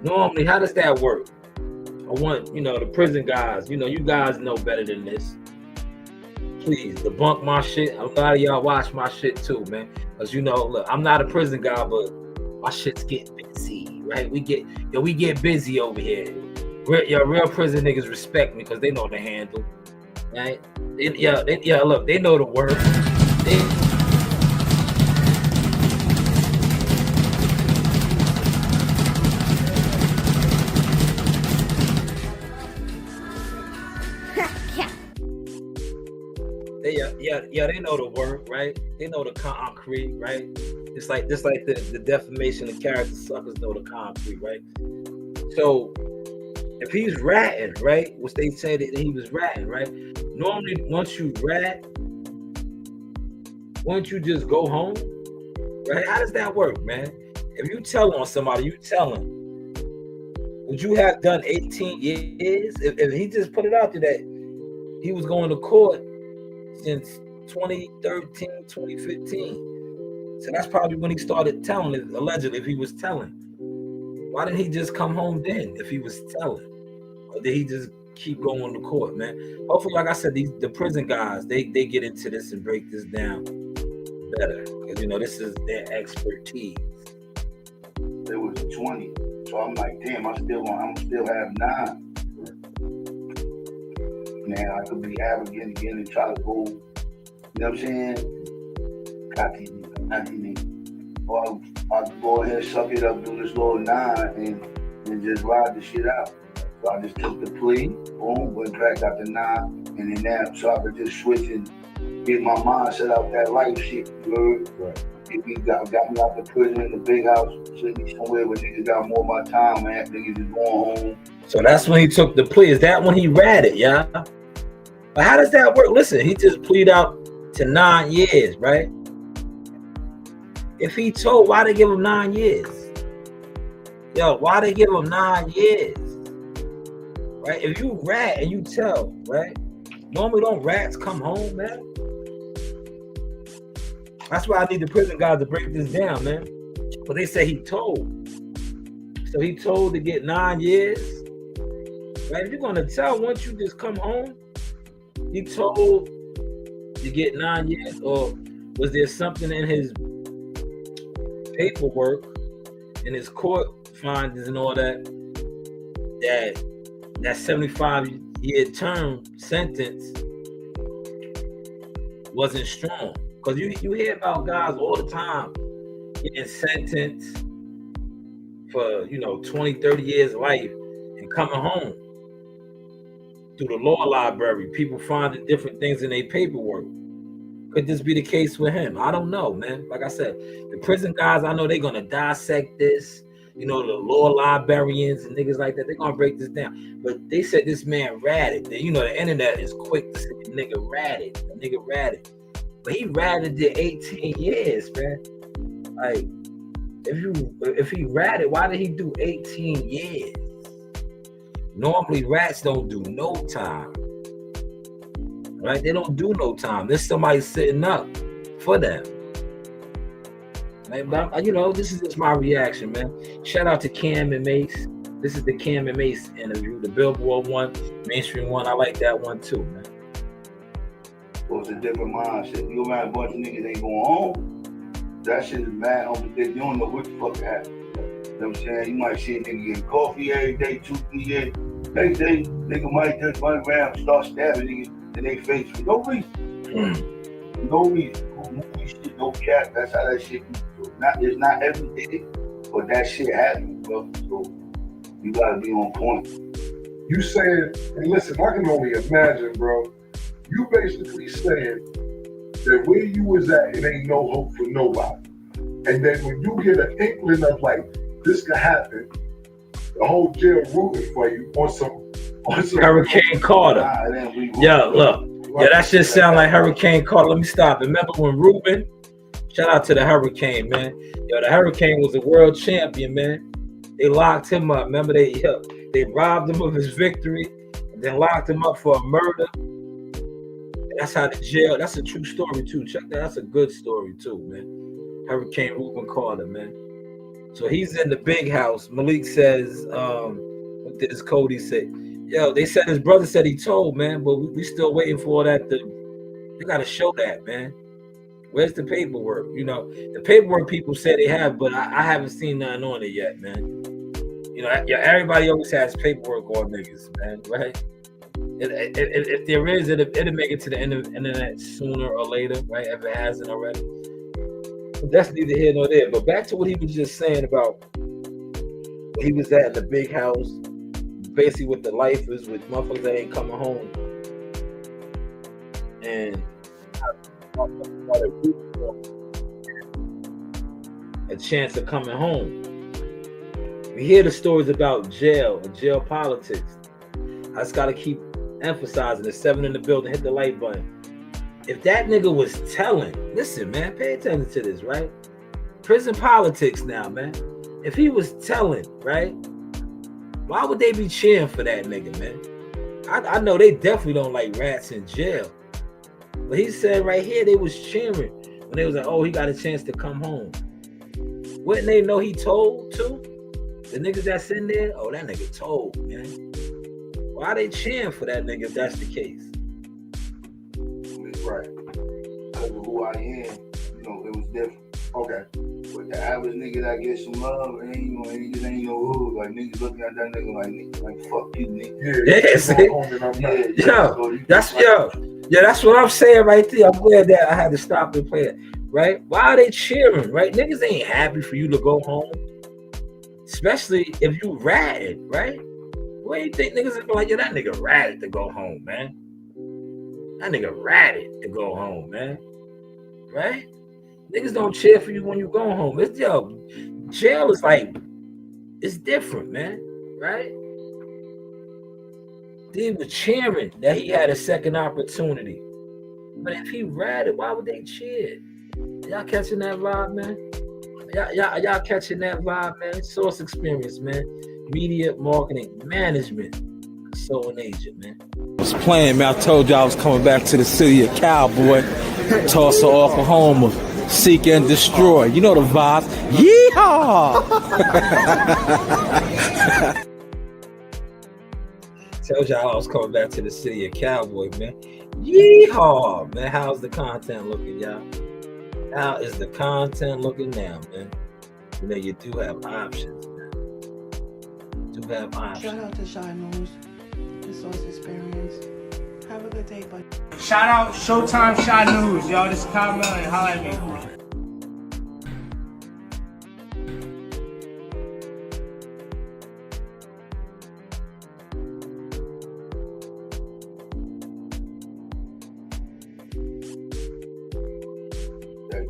Normally, how does that work? I want, the prison guys, you guys know better than this. Please debunk my shit. A lot of y'all watch my shit too, man. Because look, I'm not a prison guy, but my shit's getting busy, right? We get busy over here. Real prison niggas respect me because they know the handle, right? Look, they know the word. They know the word, right? They know the concrete, right? It's like the defamation of character suckers know the concrete, right? So if he's ratting, right, which they said that he was ratting, right? Normally, once you rat, won't you just go home, right? How does that work, man? If you tell on somebody, you tell him. Would you have done 18 years if he just put it out there that he was going to court since 2013, 2015? So that's probably when he started telling it, allegedly, if he was telling. Why didn't he just come home then if he was telling? Or did he just keep going to court, man? Hopefully, like I said, the prison guys, they get into this and break this down better. Because, this is their expertise. It was 20. So I'm like, damn, I'm still have 9. Man, I could be arrogant again and try to go, you know what I'm saying? Or I'll go ahead, suck it up, do this little 9 and just ride the shit out. So I just took the plea, boom, went back out the 9, and then now, so I could just switch and get my mindset out that life shit, you heard? Right. Got me out the prison in the big house, sitting me somewhere where niggas got more of my time, man. Niggas is going home. So that's when he took the plea. Is that when he ratted, yeah? But how does that work? Listen, he just pleaded out to 9 years, right? If he told, why they give him 9 years? Yo, why they give him 9 years? Right? If you rat and you tell, right? Normally don't rats come home, man. That's why I need the prison guys to break this down, man. But they say he told. So he told to get 9 years. Right? If you're gonna tell once you just come home, he told to get 9 years, or was there something in his paperwork, in his court findings and all that that 75-year term sentence wasn't strong. Because you hear about guys all the time getting sentenced for, 20, 30 years life and coming home through the law library, people finding different things in their paperwork. Could this be the case with him? I don't know, man. Like I said, the prison guys, I know they're going to dissect this. The law librarians and niggas like that, they're going to break this down. But they said this man ratted. The internet is quick to say the nigga ratted. The nigga ratted. But he ratted it 18 years, man. Like, if he ratted, why did he do 18 years? Normally, rats don't do no time. Right? They don't do no time. There's somebody sitting up for them. Right? But, this is just my reaction, man. Shout out to Cam and Mase. This is the Cam and Mase interview, the Billboard one, mainstream one. I like that one too, man. Well, it's a different mindset. You around a bunch of niggas ain't going home. That shit is mad on the day. You don't know what the fuck happened. You know what I'm saying? You might see a nigga getting coffee every day, 2, 3 days. Next day, nigga might just run around and start stabbing niggas in their face for no reason. No reason. No movie shit, no cap. That's how that shit is. It's not every day, but that shit happens, bro. So you gotta be on point. You saying, and listen, I can only imagine, bro. You basically saying that where you was at, it ain't no hope for nobody. And then when you get an inkling of like, this could happen, the whole jail rooting for you on some Hurricane Carter. Yeah, look. Yeah, that shit sound like Hurricane Carter. Let me stop. Remember when Ruben? Shout out to the Hurricane, man. Yo, the Hurricane was a world champion, man. They locked him up. Remember they robbed him of his victory and then locked him up for a murder. And that's how the jail. That's a true story too. Check that. That's a good story too, man. Hurricane Ruben Carter, man. So he's in the big house. Malik says, what did his Cody say? Yo, they said his brother said he told, man, but we still waiting for all that. They got to show that, man. Where's the paperwork? The paperwork people say they have, but I haven't seen nothing on it yet, man. Everybody always has paperwork on niggas, man, right? If there is, it'll make it to the internet sooner or later, right? If it hasn't already. But that's neither here nor there. But back to what he was just saying about where he was at in the big house, basically with the lifers, with motherfuckers that ain't coming home. And a chance of coming home. We hear the stories about jail and jail politics. I just gotta keep emphasizing the 7 in the building, hit the like button. If that nigga was telling, listen, man, pay attention to this, right? Prison politics now, man. If he was telling, right? Why would they be cheering for that nigga, man? I know they definitely don't like rats in jail. But he said right here they was cheering when they was like, oh, he got a chance to come home. Wouldn't they know he told too? The niggas that's in there, oh, that nigga told, man. Why are they cheering for that nigga if that's the case? Right. Because of who I am, it was different. Okay. But the average nigga that gets some love, niggas ain't no hood. Like, niggas looking at that nigga like fuck you, nigga. That's what I'm saying right there. I'm glad that I had to stop and play it. Right? Why are they cheering? Right? Niggas ain't happy for you to go home. Especially if you ratted, right? What do you think niggas are like, that nigga ratted to go home, man? That nigga ratted to go home, man. Right? Niggas don't cheer for you when you go home. Jail is like, it's different, man. Right? They were cheering that he had a second opportunity. But if he ratted, why would they cheer? Y'all catching that vibe, man? Y'all catching that vibe, man? Source experience, man. Media, marketing, management. So an agent, man. I was playing, man. I told you I was coming back to the city of Cowboy, Tulsa, Oklahoma, seek and destroy. You know the vibe. Yeehaw! Told y'all I was coming back to the city of Cowboy, man. Yeehaw, man. How's the content looking, y'all? How is the content looking now, man? You do have options, man. do have options. Shout out to Shanewz, the Sauce Experience. Have a good day, buddy. Shout out Showtime Shanewz, y'all. This is Kyle Melly. Holla at me.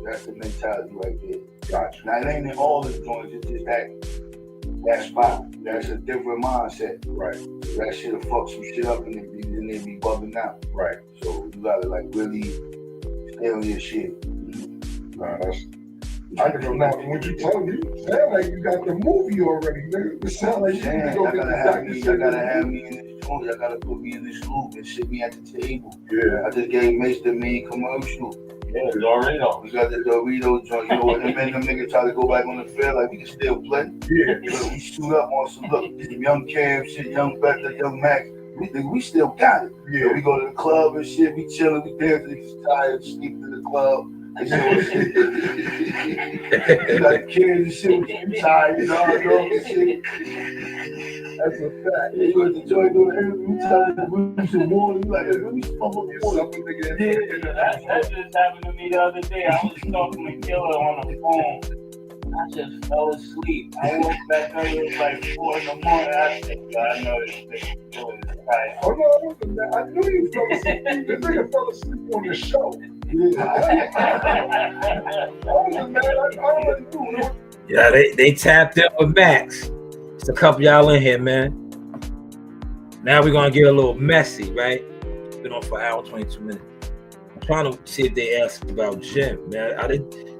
That's the mentality right there. Gotcha. Now it ain't in all the joints, it's just that spot. That's a different mindset. Right. That shit'll fuck some shit up and then be bugging out. Right. So you gotta like really stay on your shit. Nah, that's. I can remember when you told me, you sound like you got the movie already, nigga. It sound like you need to go get the doctor. Y'all gotta have me in this joint. Y'all gotta put me in this loop and sit me at the table. Yeah. I just gave Mase the main commercial. Yeah, it's already on. We got the Dorito joint. You know what? Him and them niggas try to go back on the field like we can still play. Yeah. So we shoot up on some look, young Cam shit, young Becca, young Max. We still got it. Yeah. So we go to the club and shit. We chilling. We dancing. We tired. Sleep in the club. And shit. You got kids and shit. We tired. You know shit. That's a fact. Yeah, you at the joint doing everything. We tell you to some more. You like, let me smoke up more. Yeah, that just happened to me the other day. I was talking to Killer on the phone. I just fell asleep. I woke back up, it was like 4 in the morning. I said, I know this nigga doing this right. Oh no, I wasn't mad. I knew you fell asleep. This nigga fell asleep on the show. Yeah. I wasn't mad. I already knew. Yeah, they tapped in with Max. It's a couple y'all in here, man. Now we're gonna get a little messy, right? Been on for an hour, 22 minutes. I'm trying to see if they asked about Jim, man.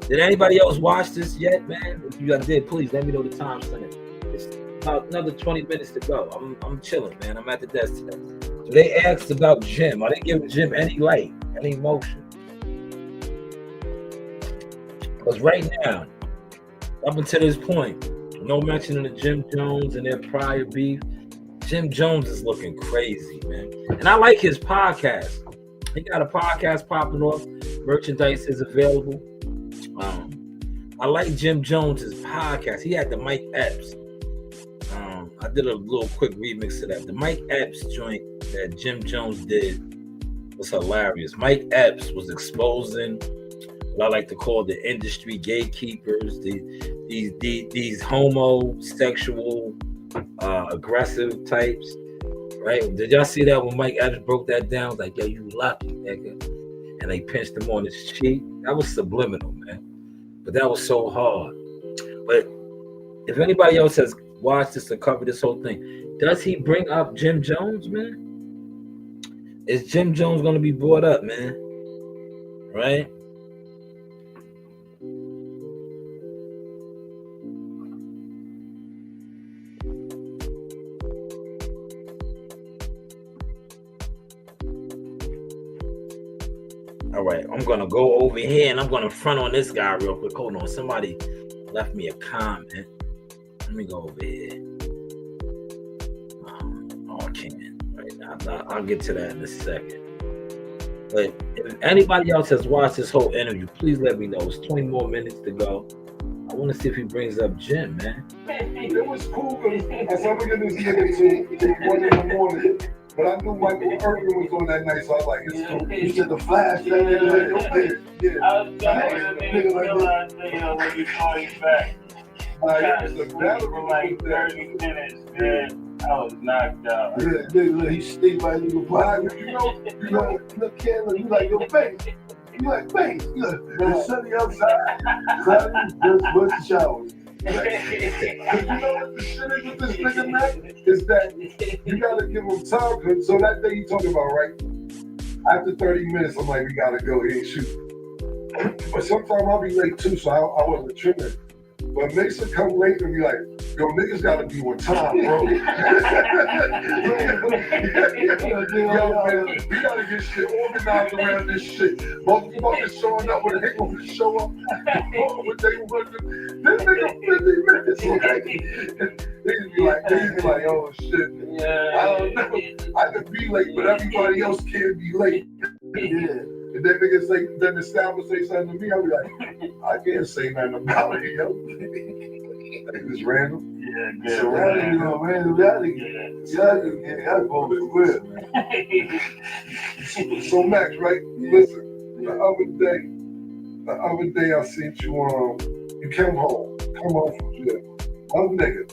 Did anybody else watch this yet, man? If you guys did, please let me know the time stamp. It's about another 20 minutes to go. I'm chilling, man. I'm at the desk today. So they asked about Jim. Are they giving Jim any light, any emotion? Because right now, up until this point, no mention of Jim Jones and their prior beef. Jim Jones is looking crazy, man. And I like his podcast. He got a podcast popping off. Merchandise is available. I like Jim Jones's podcast. He had the Mike Epps. I did a little quick remix of that. The Mike Epps joint that Jim Jones did was hilarious. Mike Epps was exposing what I like to call the industry gatekeepers, these homosexual, aggressive types, right? Did y'all see that when Mike Epps broke that down? It was like, yo, you lucky, nigga. And they pinched him on his cheek. That was subliminal, man. But that was so hard. But if anybody else has watched this or covered this whole thing, does he bring up Jim Jones, man? Is Jim Jones going to be brought up, man? Right? All right, I'm going to go over here and I'm going to front on this guy real quick. Hold on. Somebody left me a comment. Let me go over here. Oh, I can't. Right now. I'll get to that in a second. But if anybody else has watched this whole interview, please let me know. It's 20 more minutes to go. I want to see if he brings up Jim, man. It was cool because I said, we're going to get into 1 in the morning. But I knew Michael Irvin was on that night, so I was like, it's cool. You said the flash, that nigga like, okay. I was telling the nigga when you call you back. I was for like 30 minutes, man. I was knocked out. Yeah, nigga, he stayed by you. You know, look, Ken, you like your face. You like face. Look, it's sunny outside. Cloudy, just the showers. You know what the shit is with this nigga, man? Is that you gotta give him time. So that day you talking about, right? After 30 minutes, I'm like, we gotta go here and shoot. But sometimes I'll be late too, so I wasn't tripping. But Mase come late and be like, yo, niggas gotta be on time, bro. Yo, man, we gotta get shit organized around this shit. Motherfuckers showing up when they gonna show up. What they want to do. This nigga 50 minutes late. They be like, oh shit. Yeah. I don't know. I could be late, but everybody else can't be late. Yeah. And then niggas say, then the staff will say something to me, I'll be like, I can't say nothing about it, yo. Like, it's random. Yeah. So y'all niggas know, man. Y'all niggas, y'all both is real. So Max, right? Listen, the other day I seen you you came home from jail. One nigga.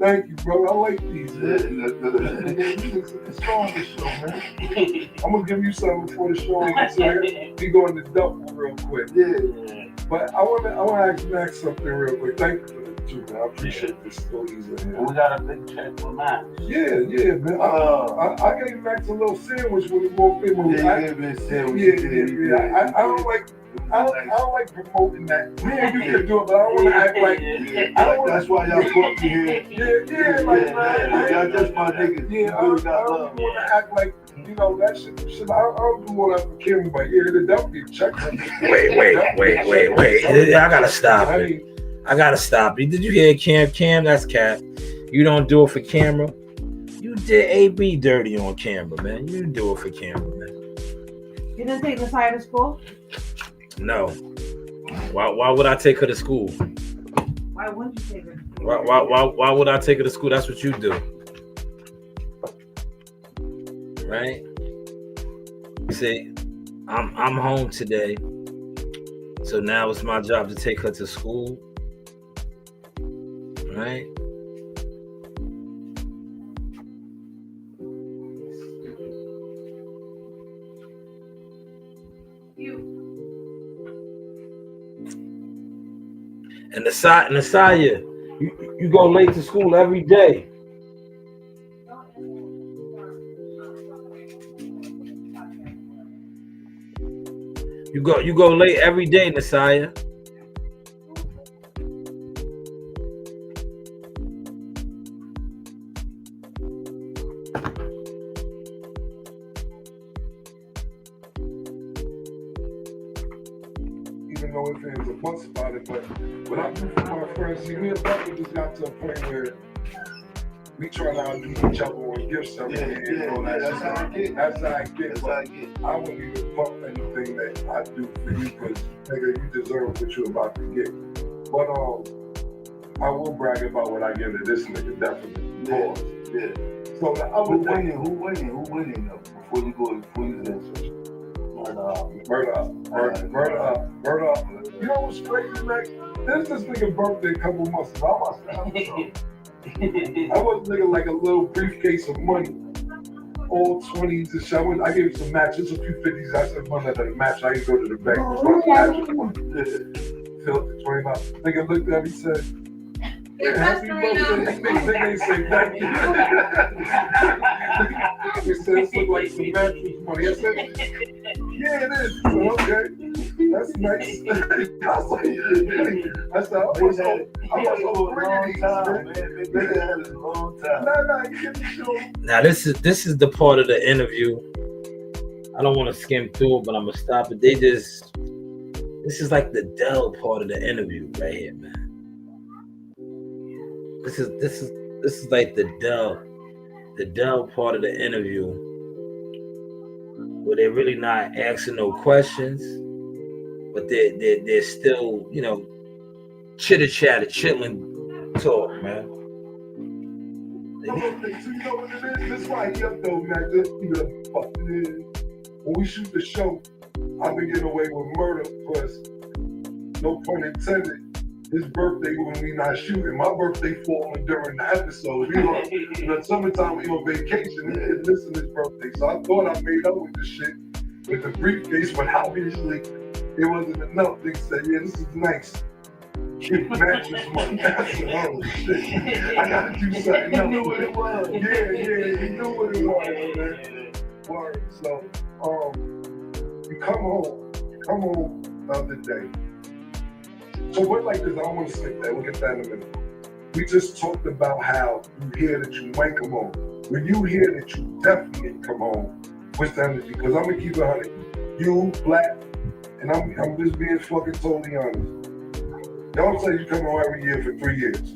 Thank you, bro. I like these, man. It's strong this show, man. I'm gonna give you something before the show. We going to double real quick. Yeah. But I wanna ask Max something real quick. Thank you for the too, man. I appreciate this stories. We got a big check for Max. Yeah, man. I gave Max a little sandwich when he walked in. Yeah. I don't like promoting that. Me and you can do it, but I don't want to act like. That's why y'all put me here. Y'all just my niggas. Yeah, I don't want to act like. You know, that shit, I don't do all that for Kim, but yeah, the W check. Wait. I gotta stop it. I gotta stop it. Did you hear Cam? Cam, that's Cap. You don't do it for camera. You did AB dirty on camera, man. You didn't do it for camera, man. You didn't take the side to school? No. Why would I take her to school? Why wouldn't you take her to school? Why would I take her to school? That's what you do. Right? See, I'm home today. So now it's my job to take her to school. Right? And Nasaya, you go late to school every day. You go late every day, Nasaya. Even though it feels a month about it, but what I do for my friends, see, me and Bucky just got to a point where we try to outdo each other on gifts every day. That's how I get. But I wouldn't even pump anything that I do for you because, nigga, you deserve what you're about to get. But I will brag about what I give to this nigga, definitely. Yeah. So the other thing, who winning though? Before you answer. Murder up. You know what's crazy, Max? There's this nigga birthday a couple months ago. I watched the episode. I was nigga like a little briefcase of money. All 20s and shit. I gave him some matches, a few 50s. I said, one of the match, I can go to the bank. Filled the 20 out. Nigga looked at me and said, happy birthday. Nigga say thank you. He said, this look like some mattress money. I said, yeah, it is. So, okay. That's nice. I said, I was over bringing Now this is the part of the interview. I don't want to skim through it, but I'm gonna stop it. This is like the Dell part of the interview right here, man. This is like the Dell part of the interview where they're really not asking no questions, but they're still, you know, chitter-chatter, chilling talk, man. So you know what it is? This why he up though, man. Just keep it fucking in. When we shoot the show, I've been getting away with murder because, no pun intended, his birthday when we not shooting. My birthday falling during the episode. We on, in the summertime, we on vacation and missing his birthday. So I thought I made up with this shit with the briefcase, but obviously it wasn't enough. They said, yeah, this is nice. Give mattress money. I said, oh shit. I gotta do something. You knew what it was. Yeah, you knew what it was, man. Word. So, you come home the other day. So what like this, I don't want to skip that, we'll get that in a minute. We just talked about how you hear that you might come home. When you hear that you definitely didn't come home, what's the energy? Because I'm gonna keep it 100. You, black, and I'm just being fucking totally honest. Y'all say you come on every year for 3 years.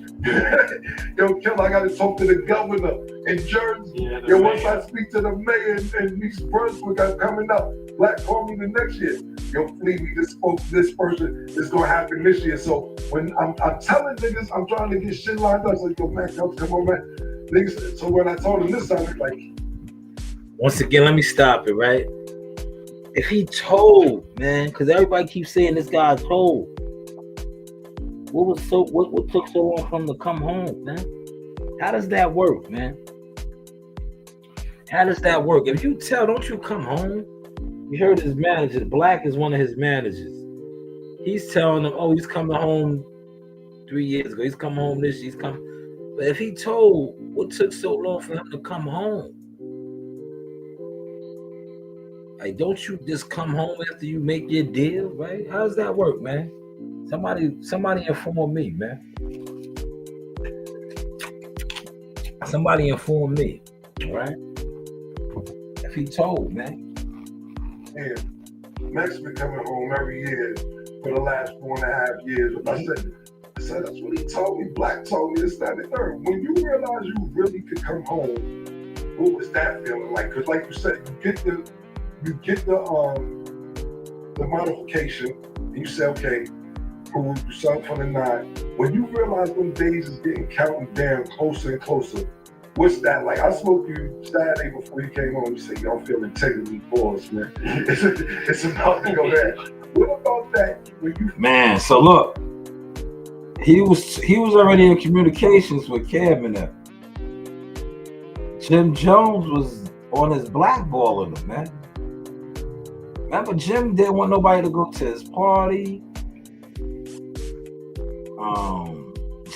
Yo, Kill, I gotta talk to the governor in Jersey. Yo, once I speak to the mayor in East Brunswick, I'm coming up. Black call me the next year. Yo, Flee, we just spoke to this person. It's gonna happen this year. So when I'm telling niggas, I'm trying to get shit lined up. So yo, man, come on, man. Niggas, so when I told him this time, it's like, once again, let me stop it, right? If he told, man, because everybody keeps saying this guy told. What took so long for him to come home, man? How does that work, man? How does that work? If you tell, don't you come home? You heard his manager, Black is one of his managers. He's telling them, oh, he's coming home 3 years ago. He's coming home this year, he's coming. But if he told, what took so long for him to come home? Like, don't you just come home after you make your deal, right? How does that work, man? Somebody inform me, man. Somebody inform me, right? If he told, man. Yeah, Max been coming home every year for the last 4.5 years. But I said that's what he told me. Black told me this, that, and the third. When you realize you really could come home, what was that feeling like? Because like you said, you get the modification, and you say, okay, cool, you sign for the 9. When you realize them days is getting counting down closer and closer, what's that like? I spoke to you Saturday before you came home. You said, y'all feeling technically paused, man. It's about to go there. What about that? When you Man, so look, he was already in communications with Cam and them. Jim Jones was on his blackballing him, man. Remember, Jim didn't want nobody to go to his party.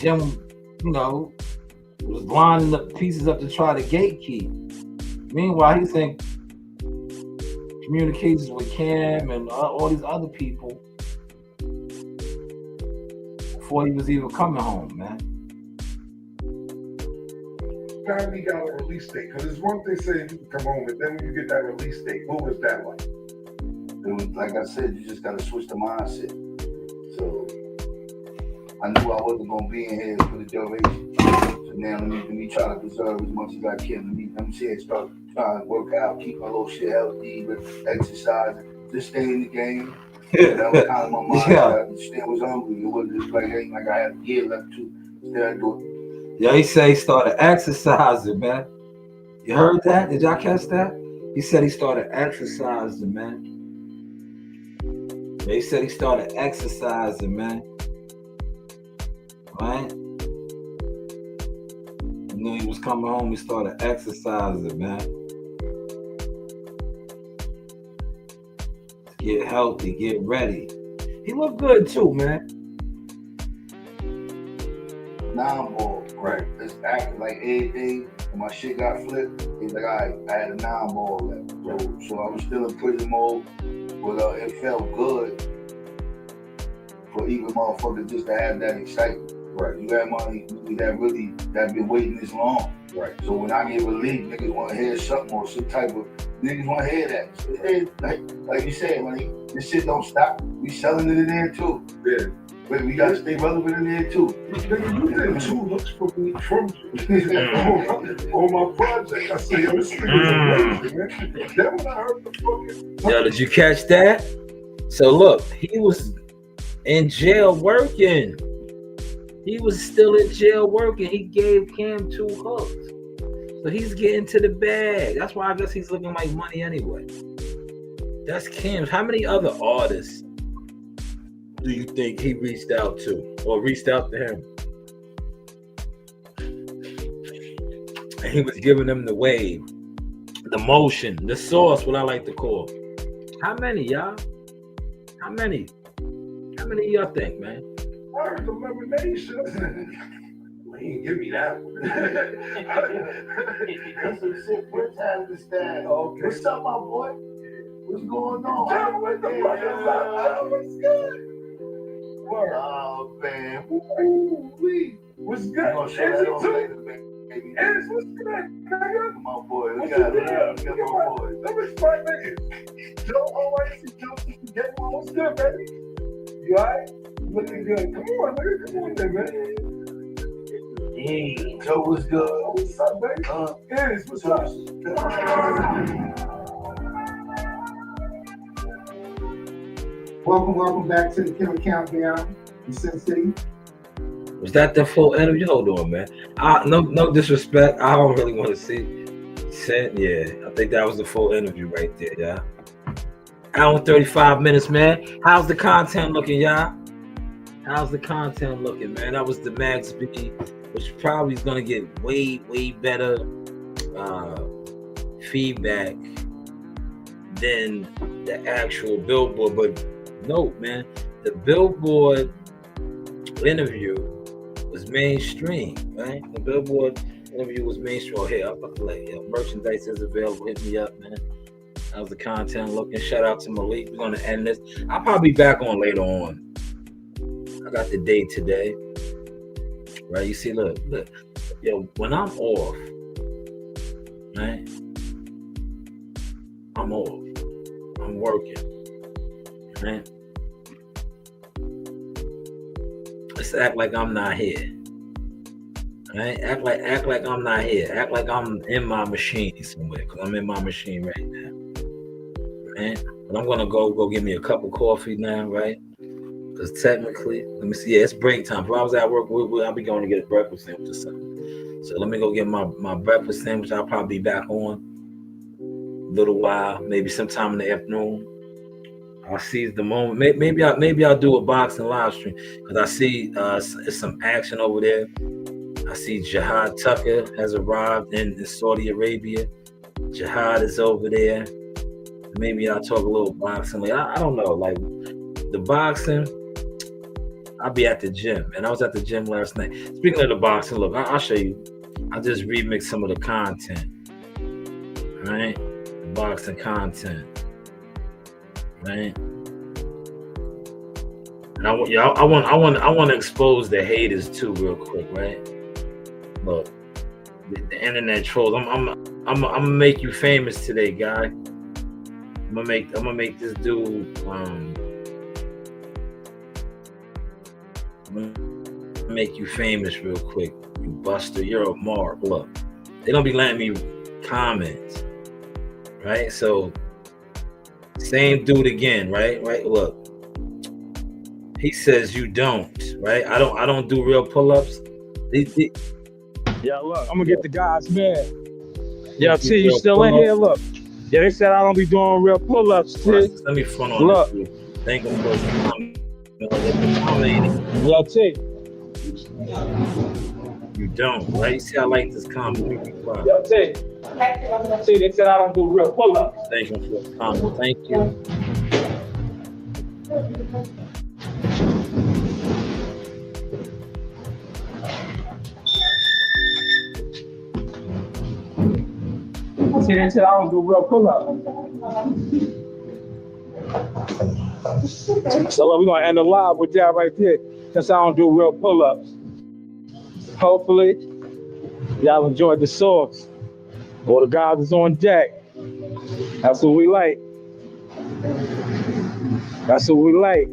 Jim, was lining the pieces up to try to gatekeep. Meanwhile, he's in communications with Cam and all these other people before he was even coming home, man. finally got a release date? Because it's one thing saying you can come home, and then when you get that release date, what was that like? It was, like I said, you just got to switch the mindset. So I knew I wasn't going to be in here for the duration. So now let me try to preserve as much as I can. Let me see it start trying to work out, keep my little shit healthy, with exercising, just stay in the game. That was kind of my mind. Yeah. I still was hungry. It wasn't just like, ain't like I had a year left to still do it. Yeah, he said he started exercising, man. You heard that? Did y'all catch that? He said he started exercising, man. Yeah, he said he started exercising, man. Right? You knew he was coming home, he started exercising, man. Get healthy, get ready. He looked good too, man. 9-ball, right? It's acting like everything. When my shit got flipped, it's like I had a 9-ball left. So I was still in prison mode, but it felt good for even motherfuckers just to have that excitement. Right. You had money that been waiting this long. Right. So when I get relief, niggas want to hear something or some type of niggas want to hear that. So, like you said, man, this shit don't stop. We selling it in there too. Yeah. But we gotta stay relevant in there too. Nigga, you did 2 hooks for me from on my project. I say, yo, this nigga's amazing, man. Then when I heard the fucking... Yo, did you catch that? So look, he was in jail working. He was still in jail working. He gave Cam 2 hooks. So he's getting to the bag. That's why I guess he's looking like money anyway. That's Cam's. How many other artists do you think he reached out to or reached out to him? And he was giving them the wave, the motion, the sauce, what I like to call. How many, y'all? How many? How many of y'all think, man? I heard the lemonade shit. He ain't give me that one. That's some shit Rich has to stand. Okay. What's up, my boy? What's going on? What's good? Word. Oh, man. Woo-wee. What's good? What's good? What's good, nigga? My boy. Look What's at good? my boy. Let me smart nigga. Joe, always see Joe. Get what's good, baby? You alright? looking good. Come on, nigga. Come on, there, man. Hey, Joe was good. What's up, baby? Yes, what's up? Welcome back to the Killer Countdown in Sin City. Was that the full interview? Hold on, man. No disrespect. I don't really want to see. Yeah, I think that was the full interview right there, yeah. Hour and 35 minutes, man. How's the content looking, y'all? How's the content looking, man? That was the Max B, which probably is gonna get way better feedback than the actual Billboard. But note, man, the Billboard interview was mainstream, right? The Billboard interview was mainstream. Oh, here, I'm about to let you. Merchandise is available. Hit me up, man. How's the content looking? Shout out to Malik. We're gonna end this. I'll probably be back on later on. I got the date today. Right? You see, look. Yo, when I'm off, right? I'm off. I'm working. Right? Let's act like I'm not here. Right? Act like I'm not here. Act like I'm in my machine somewhere, because I'm in my machine right now. Right? But I'm gonna go get me a cup of coffee now, right? Because technically, let me see. Yeah, it's break time. If I was at work, I'll be going to get a breakfast sandwich or something. So let me go get my breakfast sandwich. I'll probably be back on a little while, maybe sometime in the afternoon. I'll seize the moment. Maybe I'll do a boxing live stream, because I see some action over there. I see Jihad Tucker has arrived in Saudi Arabia. Jihad is over there. Maybe I'll talk a little boxing. Like I don't know. Like the boxing, I'll be at the gym. And I was at the gym last night. Speaking of the boxing, look, I'll show you. I just remixed some of the content. Right? The boxing content. Right? And I want to expose the haters too, real quick, right? Look, the internet trolls. I'm gonna make you famous today, guy. I'm gonna make this dude. I'm gonna make you famous real quick, you buster. You're a mark. Look, they don't be letting me comment, right? So, same dude again, right? Right. Look, he says you don't, right? I don't do real pull-ups. Yeah, look, I'm gonna get the guys mad. Yeah, T, you still in here? Look. Yeah, they said I don't be doing real pull-ups, T. Let me front on look. This. Thank him for commenting. Yeah, T. You don't, right? You see, I like this comment. Yeah, T. T, they said I don't do real pull-ups. Thank him for the comment. Thank you. See, they said I don't do real pull-ups. So we're gonna end the live with that right there, since I don't do real pull-ups. Hopefully, y'all enjoyed the sauce. All the guys is on deck. That's what we like. That's what we like.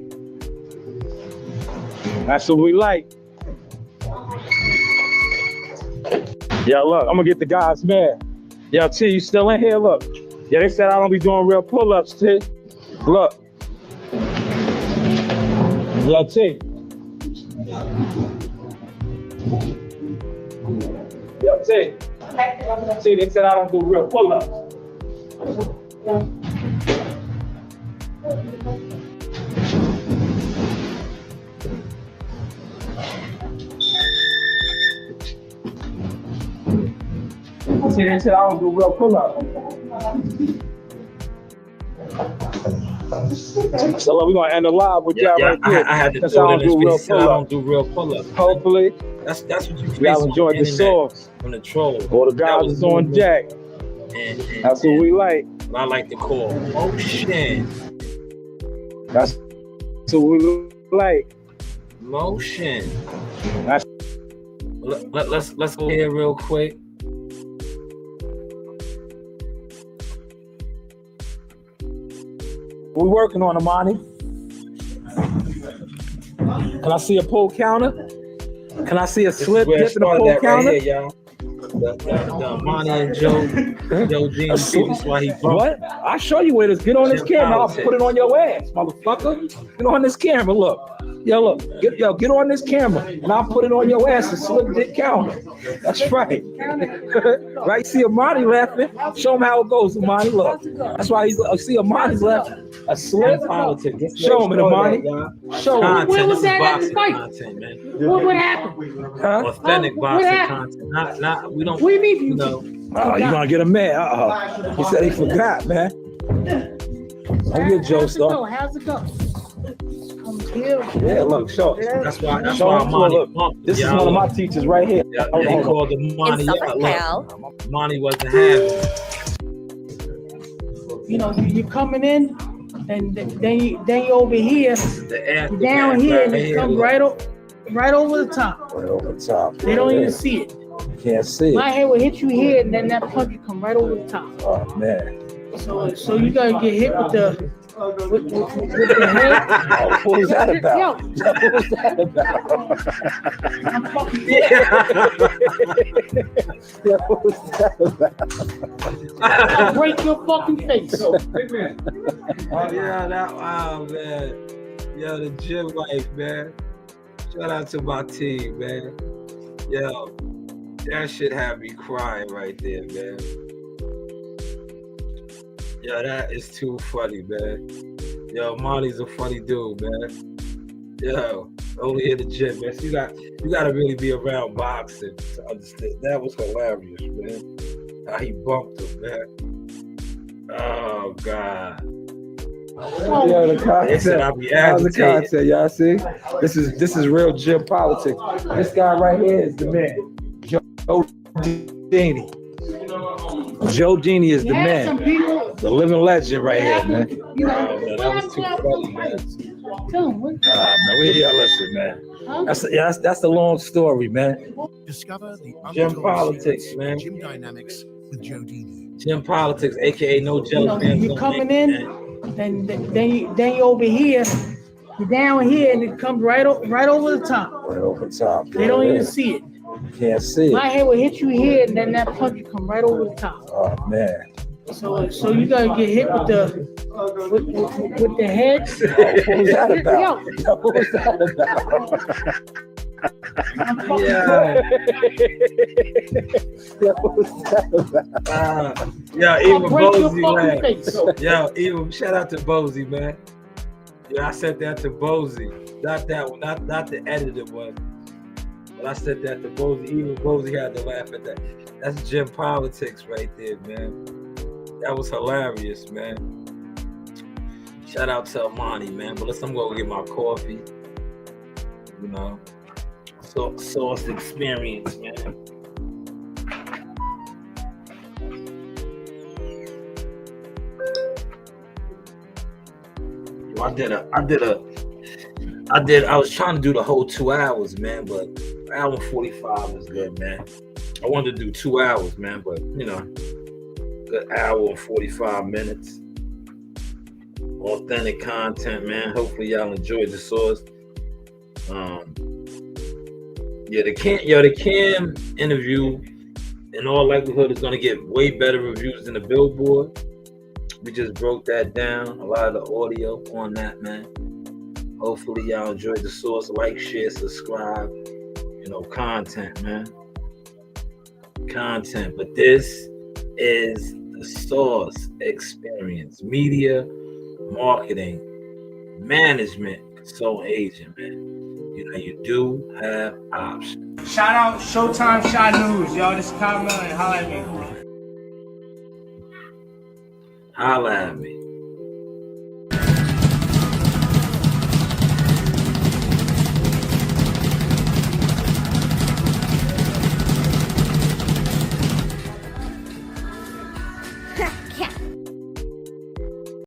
That's what we like. Yeah, look, I'm gonna get the guys mad. Yo, T, you still in here? Look. Yeah, they said I don't be doing real pull-ups, T. Look. Yo, T. Yo, T. T, they said I don't do real pull-ups. See, they said I don't do real pull-ups. So we're gonna end the live with y'all right here. I had to Since do I it don't do real pull-ups. I don't do real pull-ups. Hopefully, that's what you face y'all enjoyed the sauce from the trolls. All the guys is on deck. And that's what we like. I like to call motion. That's what we like. Motion. That's let's go here real quick. We're working on it, Monty. Can I see a pull counter? Can I see a This slip is where it dip in a started pull at counter? right here, y'all. The Monty and Joe Dean, that's why he bumped. What? I'll show you where it is. Get on this camera. I'll put it on your ass, motherfucker. Get on this camera. Look. Yo, look. Get on this camera, and I'll put it on your ass and slip dick counter. That's right. Right? See Amani laughing. Show him how it goes, Amani. Look. That's why see Amani's laughing. A slip. Show him it, Amani. Show him. Content. Where was This is that at boxing the fight? content, man. What happened? Huh? Authentic What boxing happened? content. Not we don't. What do you mean you know. Oh, you gonna get him mad? He said he forgot, man. Oh, you're Joe Star. How's it go? Here. Yeah, look, show. That's why Show him. Monty Look, bumped. this is one of my teachers right here. Yeah, they called him Monty. Monty wasn't having it. You know, you coming in, and then you over here, The down here, and you come right over the top. Right over the top. They don't even see it. Can't see it. My head will hit you here, and then that punch will come right over the top. Oh man. So you gotta get hit with the head. Oh, what was that about? What was that about? I'll break your fucking face. Oh yeah, wow, man. Yo, the gym life, man. Shout out to my team, man. Yo, that shit had me crying right there, man. Yo, that is too funny, man. Yo, Monty's a funny dude, man. Yo, only in the gym, man. So you gotta really be around boxing to understand. That was hilarious, man. How he bumped him, man. Oh God. Yo, the content. How's the content, y'all see? This is real gym politics. This guy right here is the man. Joe Genie. Joe Genie is the man. The living legend right here, man. Oh, man, that was too funny, man. Tell him what. Man, we here, listen, man. That's the long story, man. Discover the Gym politics, man. Gym dynamics with Joe Dini. Gym politics, aka no jello fans. You coming in, and then you over here, you down here, and it comes right over the top. Right over the top. They don't even see it. Can't see it. My head will hit you here, and then that punch will come right over the top. Oh man. So you gotta get hit with the head. What was that about? What was that about? Yeah, even Bozy, man. Yo, even shout out to Bozy, man. Yeah, I said that to Bozy. Not that one, not the edited one. But I said that to Bozy. Even Bozy had to laugh at that. That's gym politics right there, man. That was hilarious, man. Shout out to Amani, man. But I'm gonna get my coffee. You know, sauce experience, man. I was trying to do the whole 2 hours, man, but hour 45 is good, man. I wanted to do 2 hours, man, but you know, good hour and 45 minutes. Authentic content, man. Hopefully y'all enjoyed the sauce. The Cam interview in all likelihood is gonna get way better reviews than the Billboard. We just broke that down. A lot of the audio on that, man. Hopefully y'all enjoyed the sauce. Like, share, subscribe. You know, content, man. Content. But this is the Sauce Experience. Media, marketing, management, sole agent, man. You know, you do have options. Shout out Showtime Shanewz, y'all. This is Kyle Miller, and holla at me. Holla at me.